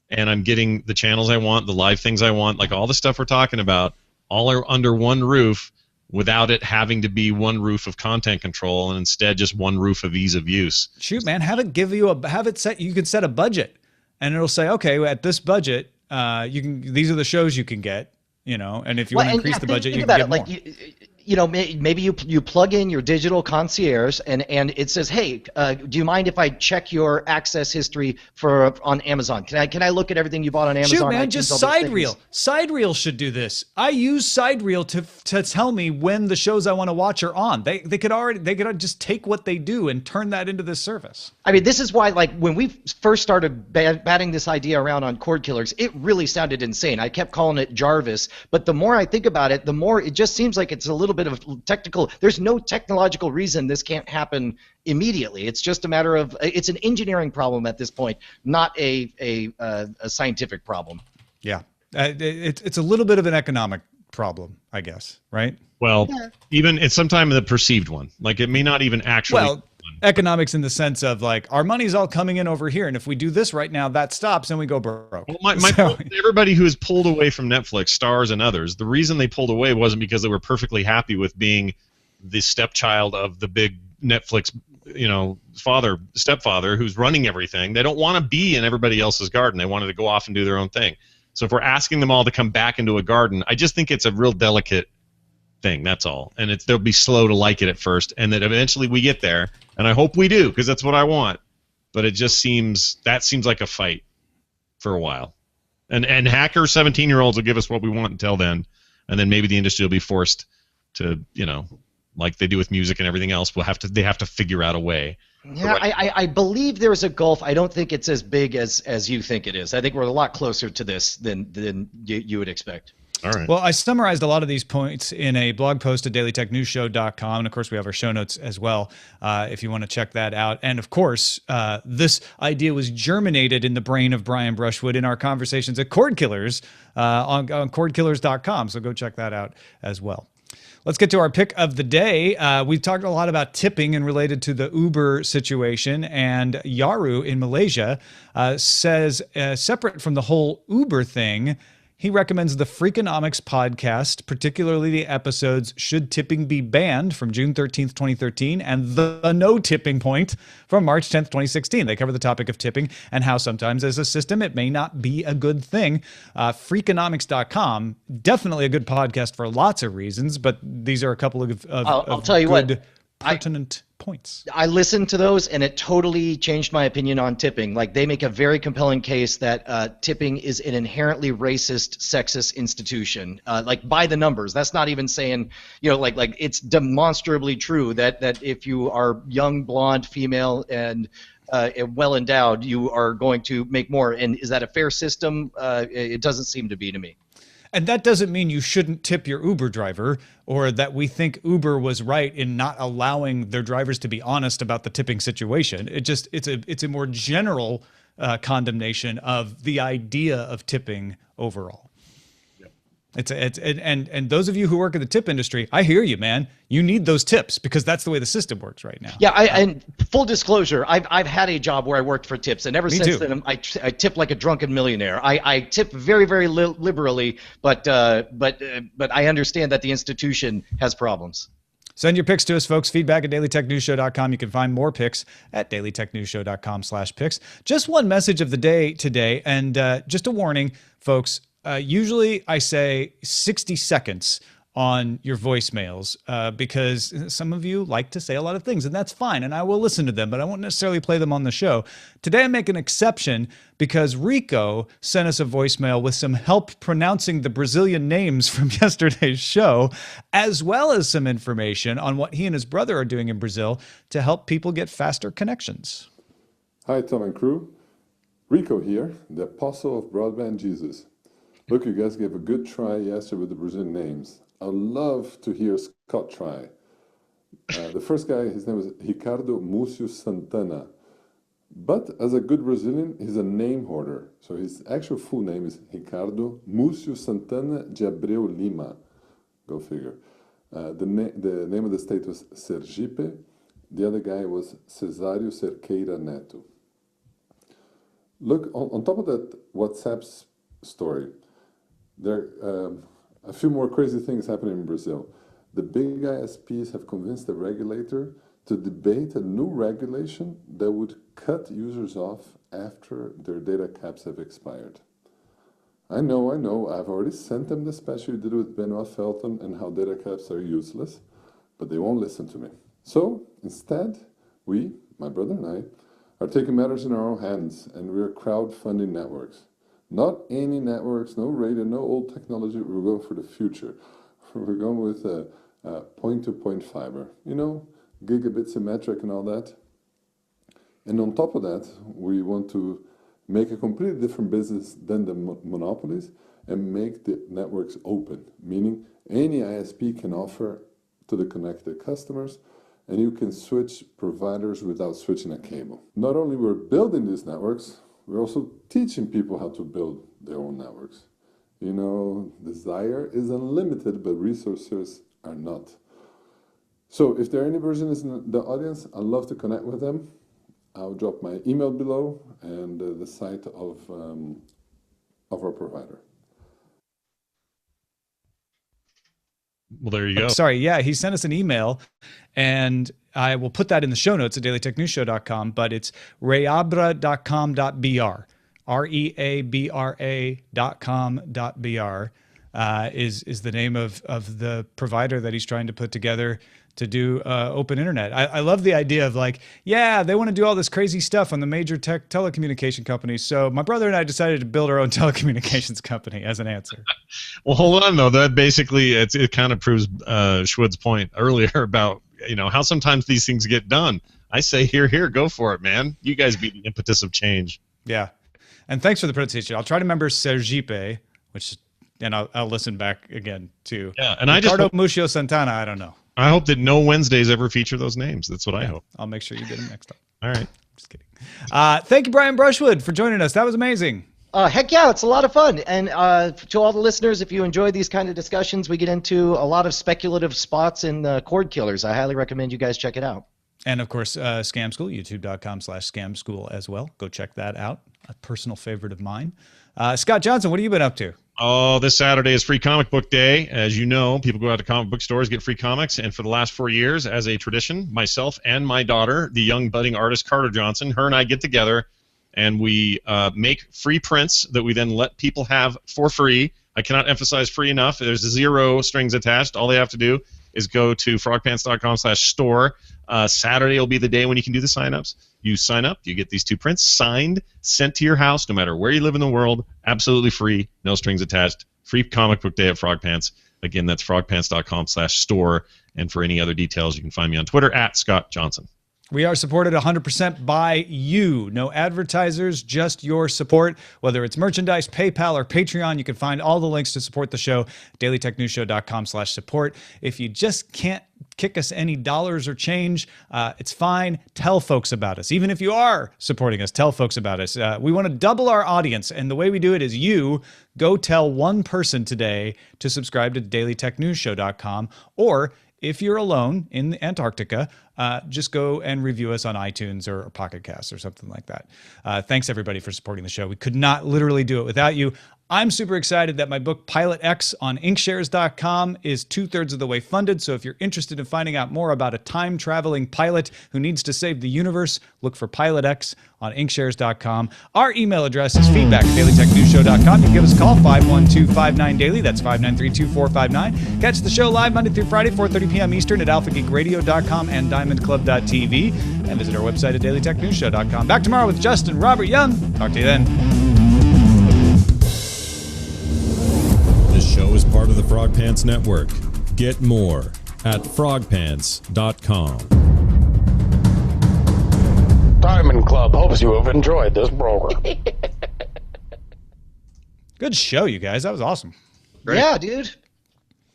and I'm getting the channels I want, the live things I want, like all the stuff we're talking about, all are under one roof, without it having to be one roof of content control, and instead just one roof of ease of use. Shoot, man, you can set a budget, and it'll say, okay, at this budget, these are the shows you can get, and if you want to increase the budget, you can get more. Maybe you plug in your digital concierge and it says, hey, do you mind if I check your access history on Amazon? Can I look at everything you bought on Amazon? Shoot, man, just Sidereel. Sidereel should do this. I use Sidereel to tell me when the shows I want to watch are on. They could just take what they do and turn that into this service. I mean, this is why, like, when we first started batting this idea around on Cord Killers, it really sounded insane. I kept calling it Jarvis, but the more I think about it, the more it just seems like it's a little bit of technical. There's no technological reason this can't happen immediately. It's just a matter of, it's an engineering problem at this point, not a scientific problem. Yeah, it's a little bit of an economic problem, I guess, right? Well, even it's sometimes the perceived one. Like, it may not even actually. Economics in the sense of, like, our money's all coming in over here, and if we do this right now, that stops and we go broke. Well, my point is, everybody who has pulled away from Netflix, Stars and others, the reason they pulled away wasn't because they were perfectly happy with being the stepchild of the big Netflix, stepfather who's running everything. They don't want to be in everybody else's garden. They wanted to go off and do their own thing. So if we're asking them all to come back into a garden, I just think it's a real delicate thing. That's all. And they'll be slow to like it at first, and then eventually we get there. And I hope we do, because that's what I want. But it just seems like a fight for a while. And hacker 17-year-olds will give us what we want until then, and then maybe the industry will be forced to, like they do with music and everything else, they have to figure out a way. Yeah, I believe there's a gulf. I don't think it's as big as you think it is. I think we're a lot closer to this than you would expect. All right. Well, I summarized a lot of these points in a blog post at dailytechnewsshow.com. And of course, we have our show notes as well if you want to check that out. And of course, this idea was germinated in the brain of Brian Brushwood in our conversations at Cord Killers on cordkillers.com. So go check that out as well. Let's get to our pick of the day. We've talked a lot about tipping and related to the Uber situation. And Yaru in Malaysia says, separate from the whole Uber thing, He recommends the Freakonomics podcast, particularly the episodes Should Tipping Be Banned from June 13th, 2013, and The No Tipping Point from March 10th, 2016. They cover the topic of tipping and how sometimes as a system it may not be a good thing. Freakonomics.com, definitely a good podcast for lots of reasons, but these are a couple of I'll tell you good, what, pertinent points. I listened to those, and it totally changed my opinion on tipping. Like, they make a very compelling case that tipping is an inherently racist, sexist institution. Like, by the numbers. That's not even saying, like it's demonstrably true that if you are young, blonde, female, and well endowed, you are going to make more. And is that a fair system? It doesn't seem to be to me. And that doesn't mean you shouldn't tip your Uber driver, or that we think Uber was right in not allowing their drivers to be honest about the tipping situation. It's a more general condemnation of the idea of tipping overall. And those of you who work in the tip industry, I hear you, man. You need those tips because that's the way the system works right now. Yeah, and full disclosure, I've had a job where I worked for tips, and ever since then I tip like a drunken millionaire. I tip very, very liberally, but I understand that the institution has problems. Send your picks to us, folks. Feedback at dailytechnewsshow.com. You can find more picks at dailytechnewsshow.com/picks. Just one message of the day today, and just a warning, folks. Usually I say 60 seconds on your voicemails because some of you like to say a lot of things, and that's fine, and I will listen to them, but I won't necessarily play them on the show. Today I make an exception because Rico sent us a voicemail with some help pronouncing the Brazilian names from yesterday's show, as well as some information on what he and his brother are doing in Brazil to help people get faster connections. Hi, Tom and crew. Rico here, the apostle of broadband Jesus. Look, you guys gave a good try yesterday with the Brazilian names. I'd love to hear Scott try. The first guy, his name was Ricardo Múcio Santana. But as a good Brazilian, he's a name hoarder. So his actual full name is Ricardo Múcio Santana de Abreu Lima. Go figure. The name of the state was Sergipe. The other guy was Cesário Cerqueira Neto. Look, on top of that WhatsApp story, there are a few more crazy things happening in Brazil. The big ISPs have convinced the regulator to debate a new regulation that would cut users off after their data caps have expired. I know, I've already sent them the special you did with Benoit Felton and how data caps are useless, but they won't listen to me. So, instead, we, my brother and I, are taking matters in our own hands, and we are crowdfunding networks. Not any networks, no radio, no old technology. We're going for the future. We're going with point-to-point fiber. Gigabit symmetric and all that. And on top of that, we want to make a completely different business than the monopolies and make the networks open, meaning any ISP can offer to the connected customers, and you can switch providers without switching a cable. Not only we're building these networks, we're also teaching people how to build their own networks. Desire is unlimited, but resources are not. So if there are any Brazilians in the audience, I'd love to connect with them. I'll drop my email below and the site of our provider. Well, there you go. Sorry, yeah, he sent us an email, and I will put that in the show notes at dailytechnewsshow.com, but it's reabra.com.br. reabra.com.br is the name of the provider that he's trying to put together to do open internet. I love the idea of they want to do all this crazy stuff on the major telecommunication companies. So my brother and I decided to build our own telecommunications company as an answer. Well, hold on though. That basically it kind of proves Schwood's point earlier about how sometimes these things get done. I say here, go for it, man. You guys be the impetus of change. Yeah, and thanks for the pronunciation. I'll try to remember Sergipe, and I'll listen back again too. Yeah, and Ricardo Múcio Santana. I don't know. I hope that no Wednesdays ever feature those names. That's what I hope. I'll make sure you get them next time. All right. Just kidding. Thank you, Brian Brushwood, for joining us. That was amazing. Heck yeah, it's a lot of fun. And to all the listeners, if you enjoy these kind of discussions, we get into a lot of speculative spots and cord killers. I highly recommend you guys check it out. And of course, Scam School, youtube.com/scamschool as well. Go check that out. A personal favorite of mine. Scott Johnson, what have you been up to? Oh, this Saturday is Free Comic Book Day. As you know, people go out to comic book stores, get free comics, and for the last 4 years, as a tradition, myself and my daughter, the young budding artist Carter Johnson, her and I get together, and we make free prints that we then let people have for free. I cannot emphasize free enough. There's 0 strings attached. All they have to do is go to frogpants.com/store. Saturday will be the day when you can do the sign-ups. You sign up, you get these 2 prints signed, sent to your house, no matter where you live in the world, absolutely free, no strings attached. Free comic book day at Frog Pants. Again, that's frogpants.com/store. And for any other details, you can find me on Twitter at Scott Johnson. We are supported 100% by you. No advertisers, just your support. Whether it's merchandise, PayPal, or Patreon, you can find all the links to support the show, dailytechnewsshow.com/support. If you just can't kick us any dollars or change, it's fine. Tell folks about us. Even if you are supporting us, tell folks about us. We want to double our audience, and the way we do it is you go tell one person today to subscribe to dailytechnewsshow.com, or if you're alone in Antarctica, just go and review us on iTunes or Pocket Casts or something like that. Thanks, everybody, for supporting the show. We could not literally do it without you. I'm super excited that my book Pilot X on inkshares.com is 2/3 of the way funded. So if you're interested in finding out more about a time-traveling pilot who needs to save the universe, look for Pilot X on inkshares.com. Our email address is feedback@dailytechnewsshow.com. You can give us a call, 512-59-DAILY. That's 593-2459. Catch the show live Monday through Friday, 4:30 p.m. Eastern at alphageekradio.com and diamondclub.tv. And visit our website at dailytechnewsshow.com. Back tomorrow with Justin Robert Young. Talk to you then. This show is part of the Frog Pants Network. Get more at frogpants.com. Diamond Club hopes you have enjoyed this program. Good show, you guys. That was awesome. Great. Yeah, dude.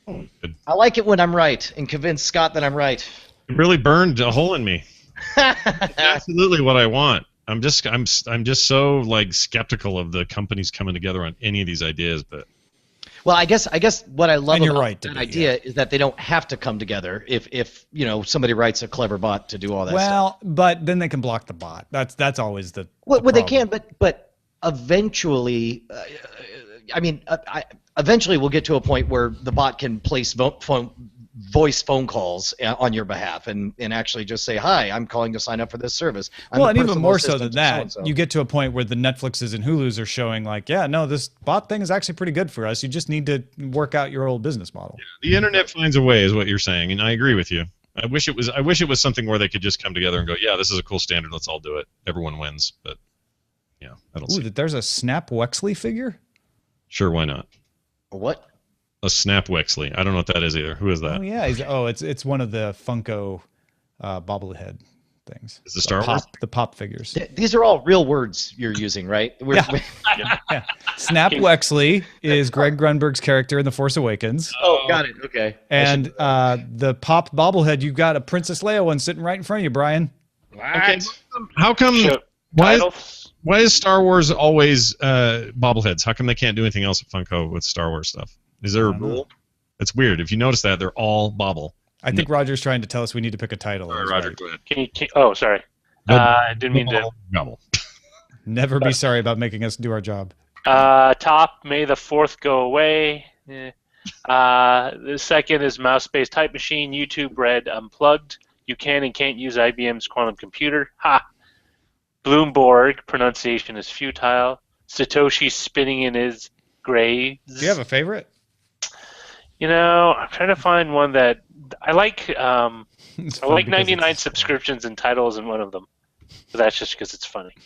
Good. I like it when I'm right and convince Scott that I'm right. It really burned a hole in me. It's absolutely what I want. I'm just so like skeptical of the companies coming together on any of these ideas, but Well, I guess what I love And you're about right to that be, idea is that they don't have to come together if you know somebody writes a clever bot to do all that stuff. Well, but then they can block the bot. That's always the Well, they problem. can, but eventually, eventually we'll get to a point where the bot can place voice phone calls on your behalf and actually just say, "Hi, I'm calling to sign up for this service." I'm Well, the and even personal more so assistant than to that, so-and-so. you get to a point where the Netflixes and Hulus are showing like, yeah, no, this bot thing is actually pretty good for us. You just need to work out your old business model. the internet finds a way, is what you're saying, and I agree with you. I wish it was something where they could just come together and go, yeah, this is a cool standard. Let's all do it. Everyone wins. But yeah, I don't see. Ooh, there's a Snap Wexley figure? Sure, why not? What? A Snap Wexley. I don't know what that is either. Who is that? Oh, yeah. It's one of the Funko bobblehead things. Is it Star Wars? The pop figures. These are all real words you're using, right? Yeah. Snap Wexley is Greg Grunberg's character in The Force Awakens. Oh, got it. Okay. And the pop bobblehead, you've got a Princess Leia one sitting right in front of you, Brian. Okay. How come? Show Why is Star Wars always bobbleheads? How come they can't do anything else at Funko with Star Wars stuff? Is there a rule? It's weird. If you notice that, they're all bobble. I think Roger's trying to tell us we need to pick a title. All right, Roger, go ahead. Oh, sorry. I didn't mean to. Gobble. Never be sorry about making us do our job. Top, May the 4th go away. The second is mouse-based type machine. YouTube Red unplugged. You can and can't use IBM's quantum computer. Ha! Bloomberg, pronunciation is futile. Satoshi spinning in his graves. Do you have a favorite? You know, I'm trying to find one that I like. I like because 99 it's- subscriptions, and Title isn't one of them. But that's just because it's funny.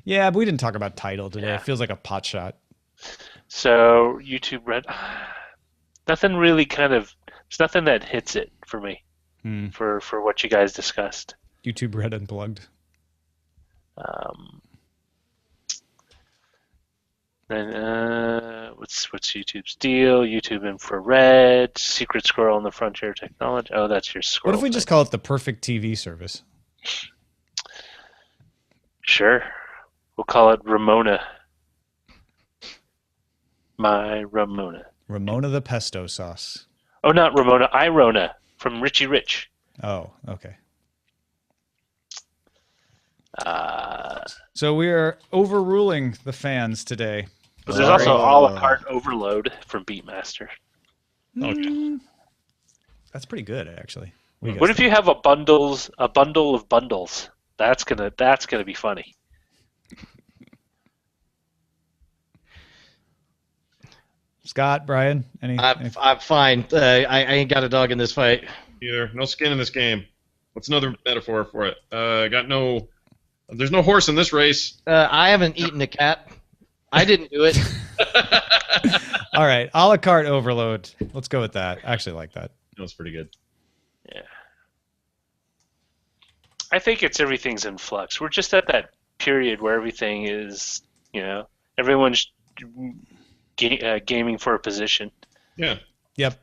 Yeah, but we didn't talk about title today. Yeah. It feels like a pot shot. So YouTube Red, nothing really there's nothing that hits it for me for what you guys discussed. YouTube Red Unplugged. Then what's YouTube's deal? YouTube Infrared, Secret Squirrel on the Frontier Technology. Oh, that's your squirrel. What if we just call it the perfect TV service? Sure. We'll call it Ramona. My Ramona. Ramona the Pesto Sauce. Oh, not Ramona. Irona from Richie Rich. Oh, okay. So we are overruling the fans today. But there's also a la carte overload from Beatmaster. That's pretty good, actually. What if you have a bundle of bundles? That's gonna be funny. Scott, Brian, I'm fine. I ain't got a dog in this fight. Either. No skin in this game. What's another metaphor for it? There's no horse in this race. I haven't eaten a cat. I didn't do it. All right, a la carte overload. Let's go with that. I actually like that. That was pretty good. Yeah. I think everything's in flux. We're just at that period where everything is, everyone's gaming for a position. Yeah. Yep.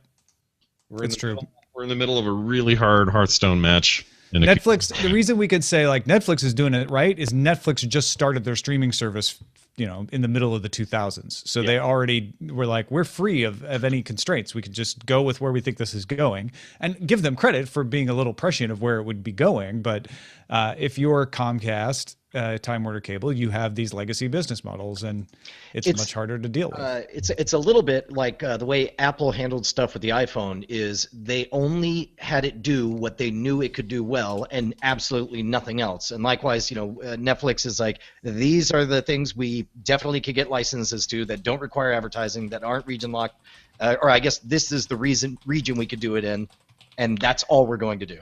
That's true. We're in the middle of a really hard Hearthstone match. Netflix, the reason we could say like Netflix is doing it right is Netflix just started their streaming service, in the middle of the 2000s. So they already were like, we're free of any constraints. We could just go with where we think this is going, and give them credit for being a little prescient of where it would be going. But if you're Comcast, Time Warner Cable, you have these legacy business models, and it's much harder to deal with. It's a little bit like the way Apple handled stuff with the iPhone is they only had it do what they knew it could do well and absolutely nothing else. And likewise, Netflix is like, these are the things we definitely could get licenses to that don't require advertising, that aren't region locked, or I guess this is the region we could do it in, and that's all we're going to do.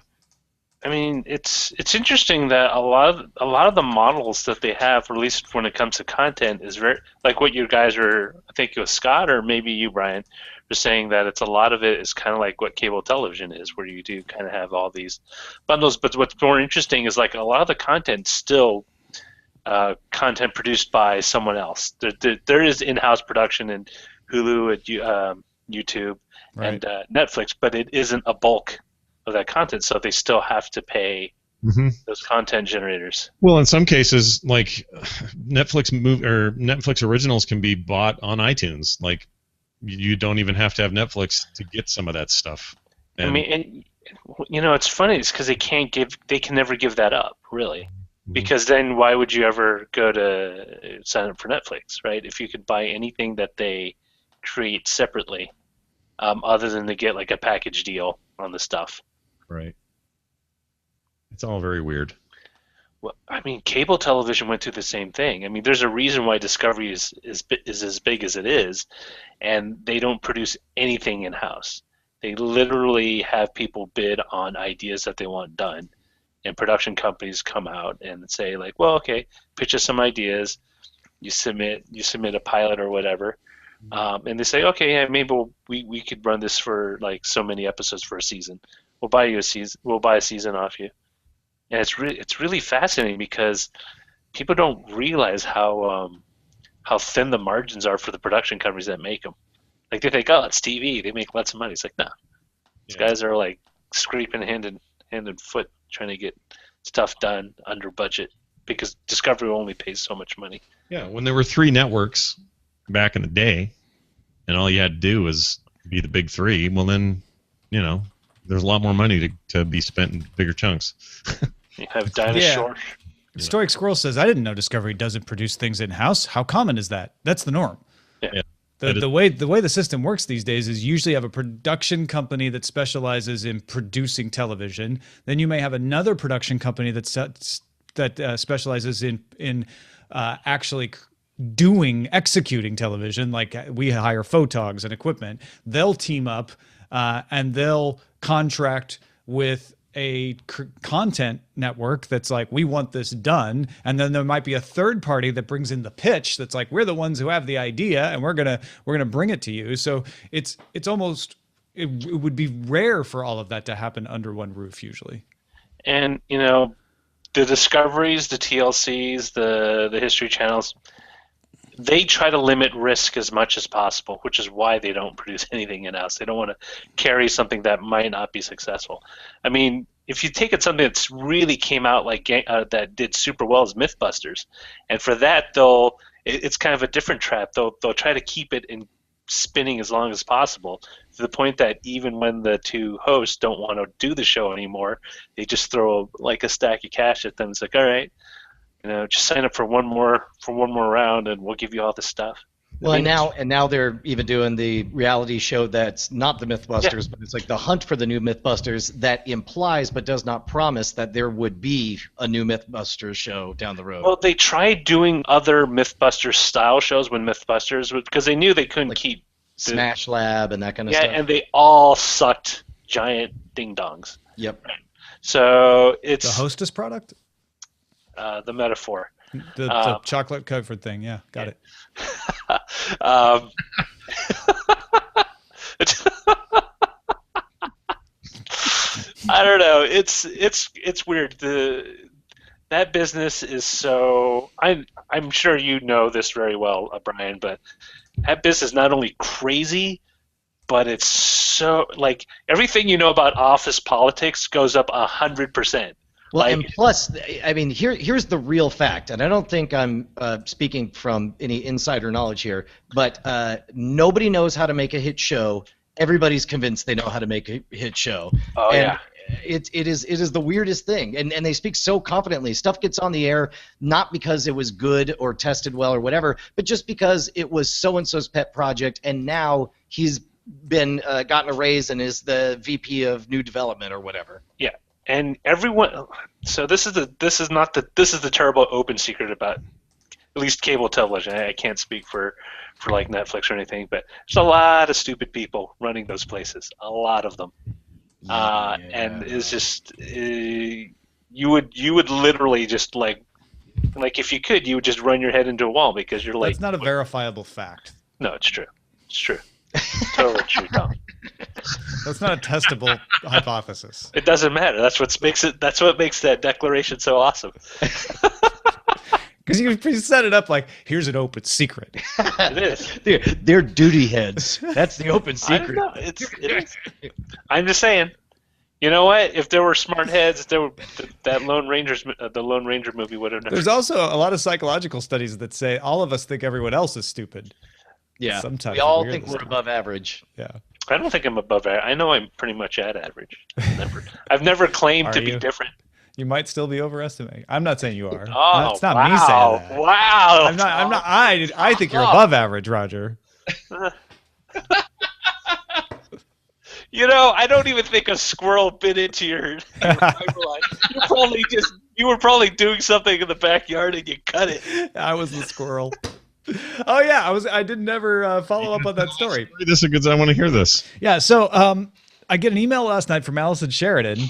I mean, it's interesting that a lot of the models that they have, or at least when it comes to content, is very like what you guys are. I think it was Scott or maybe you, Brian, were saying that a lot of it is kind of like what cable television is, where you do kind of have all these bundles. But what's more interesting is like a lot of the content still content produced by someone else. There is in-house production in Hulu, at YouTube, and Netflix, but it isn't a bulk of that content, so they still have to pay those content generators. Well, in some cases, like Netflix originals can be bought on iTunes. Like, you don't even have to have Netflix to get some of that stuff. And, it's funny. It's because they can never give that up, really. Because then why would you ever go to sign up for Netflix, right? If you could buy anything that they create separately, other than to get like a package deal on the stuff. Right. It's all very weird. Well, I mean, cable television went through the same thing. I mean, there's a reason why Discovery is as big as it is, and they don't produce anything in-house. They literally have people bid on ideas that they want done, and production companies come out and say like, well, okay, pitch us some ideas. You submit a pilot or whatever, and they say, okay, yeah, maybe we could run this for like so many episodes for a season. We'll buy you a season. We'll buy a season off you, and it's really fascinating because people don't realize how thin the margins are for the production companies that make them. Like they think, oh, it's TV, they make lots of money. It's like, no, these guys are like scraping hand and foot trying to get stuff done under budget because Discovery only pays so much money. Yeah, when there were 3 networks back in the day, and all you had to do was be the big 3, well then, there's a lot more money to be spent in bigger chunks. You have Dinosaur. Yeah. Stoic Squirrel says, I didn't know Discovery doesn't produce things in-house. How common is that? That's the norm. Yeah. The way the system works these days is usually have a production company that specializes in producing television. Then you may have another production company that specializes in actually executing television. Like we hire photogs and equipment. They'll team up and they'll contract with a content network that's like, we want this done, and then there might be a third party that brings in the pitch that's like, we're the ones who have the idea and we're gonna bring it to you. So it's almost, it would be rare for all of that to happen under one roof usually. And the Discoveries, the TLCs, the History Channels, they try to limit risk as much as possible, which is why they don't produce anything in-house. They don't want to carry something that might not be successful. I mean, if you take it something that's really came out like that did super well as Mythbusters, and for that it's kind of a different trap. They'll try to keep it in spinning as long as possible, to the point that even when the 2 hosts don't want to do the show anymore, they just throw like a stack of cash at them. It's like, all right, just sign up for one more round, and we'll give you all the stuff. Well, and now they're even doing the reality show that's not the MythBusters, but it's like the hunt for the new MythBusters that implies but does not promise that there would be a new MythBusters show down the road. Well, they tried doing other MythBusters style shows when MythBusters, because they knew they couldn't keep Smash Lab and that kind of stuff. Yeah, and they all sucked giant ding dongs. Yep. So it's the Hostess product. The metaphor. The chocolate covered thing. Yeah, got it. I don't know. It's weird. That business is so. I'm sure you know this very well, Brian, but that business is not only crazy, but it's so like everything you know about office politics goes up 100%. Well, and plus, I mean, here's the real fact, and I don't think I'm speaking from any insider knowledge here, but nobody knows how to make a hit show. Everybody's convinced they know how to make a hit show. Oh, and yeah. It is the weirdest thing, and they speak so confidently. Stuff gets on the air not because it was good or tested well or whatever, but just because it was so-and-so's pet project, and now he's been gotten a raise and is the VP of New Development or whatever. Yeah. And everyone, so this is the terrible open secret about at least cable television. I can't speak for like Netflix or anything, but there's a lot of stupid people running those places, a lot of them, and it's just you would literally just like if you could, you would just run your head into a wall because you're like. That's not a verifiable fact. No, it's true. It's true. Totally true, Tom. That's not a testable hypothesis. It doesn't matter. That's what makes that declaration so awesome. Because you set it up like, here's an open secret. It is. They're duty heads. That's the open secret. I don't know. It is. I'm just saying. You know what? If there were smart heads, that the Lone Ranger movie would have. There's also a lot of psychological studies that say all of us think everyone else is stupid. Yeah. Sometimes we all think we're above average. Yeah. I don't think I'm above average. I know I'm pretty much at average. I've never claimed to be different. You might still be overestimating. I'm not saying you are. Oh, it's not wow. me saying that. Wow. I'm not. I think you're above average, Roger. You know, I don't even think a squirrel bit into your pipeline. You were probably doing something in the backyard and you cut it. I was the squirrel. Oh yeah, I did never follow up on that story. I want to hear this. Yeah, so I get an email last night from Allison Sheridan,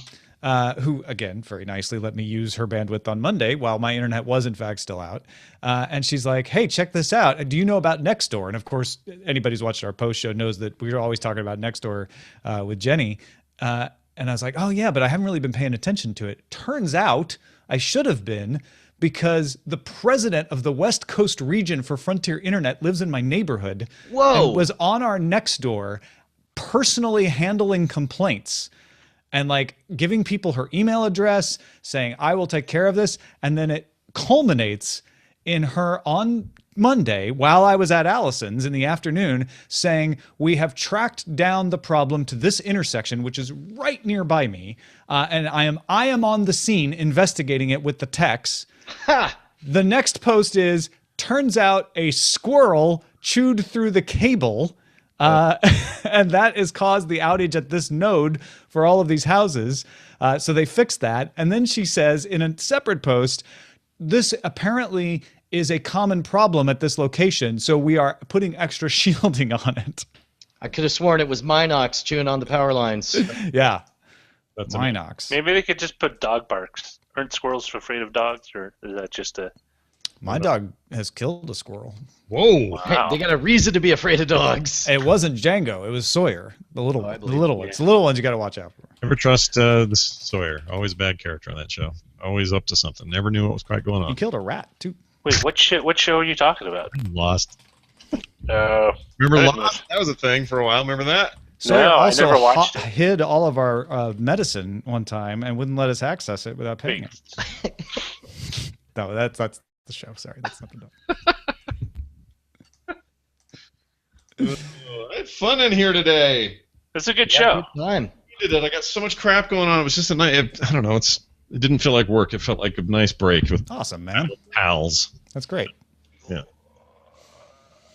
who again very nicely let me use her bandwidth on Monday while my internet was in fact still out, and she's like, "Hey, check this out. Do you know about Nextdoor?" And of course, anybody who's watched our post show knows that we were always talking about Nextdoor with Jenny, and I was like, "Oh yeah, but I haven't really been paying attention to it." Turns out I should have been. Because the president of the West Coast region for Frontier Internet lives in my neighborhood. Whoa. And was on our Nextdoor personally handling complaints and like giving people her email address, saying, I will take care of this. And then it culminates in her on Monday, while I was at Allison's in the afternoon, saying, we have tracked down the problem to this intersection, which is right nearby me. And I am on the scene investigating it with the techs. The next post is, turns out a squirrel chewed through the cable, and that has caused the outage at this node for all of these houses. So they fixed that. And then she says in a separate post, this apparently is a common problem at this location, so we are putting extra shielding on it. I could have sworn it was Minox chewing on the power lines. Yeah. That's Minox. Maybe they could just put dog barks. Aren't squirrels afraid of dogs, or is that just a... My dog has killed a squirrel. Whoa. Wow. They got a reason to be afraid of dogs. It wasn't Django. It was Sawyer. The little ones. Yeah. The little ones you got to watch out for. Never trust the Sawyer. Always a bad character on that show. Always up to something. Never knew what was quite going He on. killed a rat, too. Wait, what show are you talking about? Lost. Oh. Remember goodness. Lost? That was a thing for a while. Remember that? Sawyer No, I also never watched it. hid all of our medicine one time and wouldn't let us access it without paying it. No, that's the show. Sorry, that's not the dog. I had fun in here today. It's a good show. Good time. I did it. I got so much crap going on. It was just a night. I don't know. It didn't feel like work. It felt like a nice break with Awesome, man. pals. That's great. Yeah.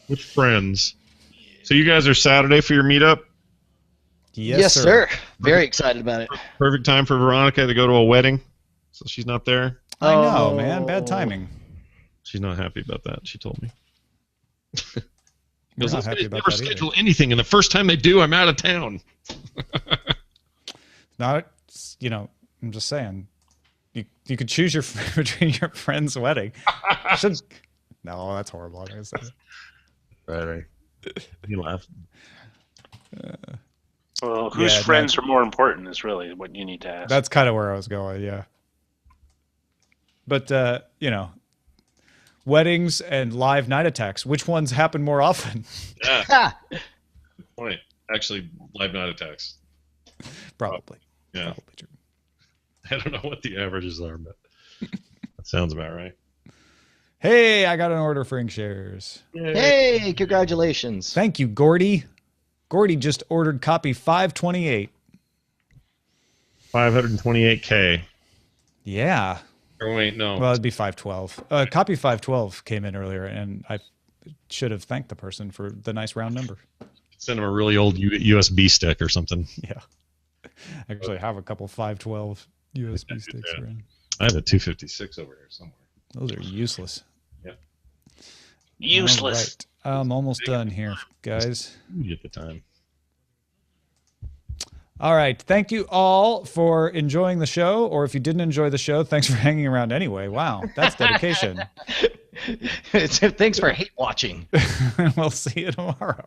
with friends. So you guys are Saturday for your meetup? Yes, sir. Very excited about it. Perfect time for Veronica to go to a wedding, so she's not there. I know, man. Bad timing. She's not happy about that. She told me. We're Because not those happy guys about never that either. schedule anything, and the first time they do, I'm out of town. Not, I'm just saying. You could choose between your friend's wedding. No, that's horrible. I'm gonna say it. Right. You laugh. Well, whose friends are more important is really what you need to ask. That's kind of where I was going, yeah. But, weddings and live night attacks, which ones happen more often? Yeah. Good point. Actually, live night attacks. Probably. Yeah. Probably true. I don't know what the averages are, but that sounds about right. Hey, I got an order for ink shares. Hey, congratulations. Thank you, Gordy. Gordy just ordered copy 528. 528K. Yeah. Or wait, no. Well, it'd be 512. Copy 512 came in earlier, and I should have thanked the person for the nice round number. Send him a really old USB stick or something. Yeah. I actually have a couple 512 USB sticks around. I have a 256 over here somewhere. Those are useless. Yeah. Useless. All right. I'm almost done here, guys. You get the time. All right. Thank you all for enjoying the show. Or if you didn't enjoy the show, thanks for hanging around anyway. Wow. That's dedication. Thanks for hate watching. We'll see you tomorrow.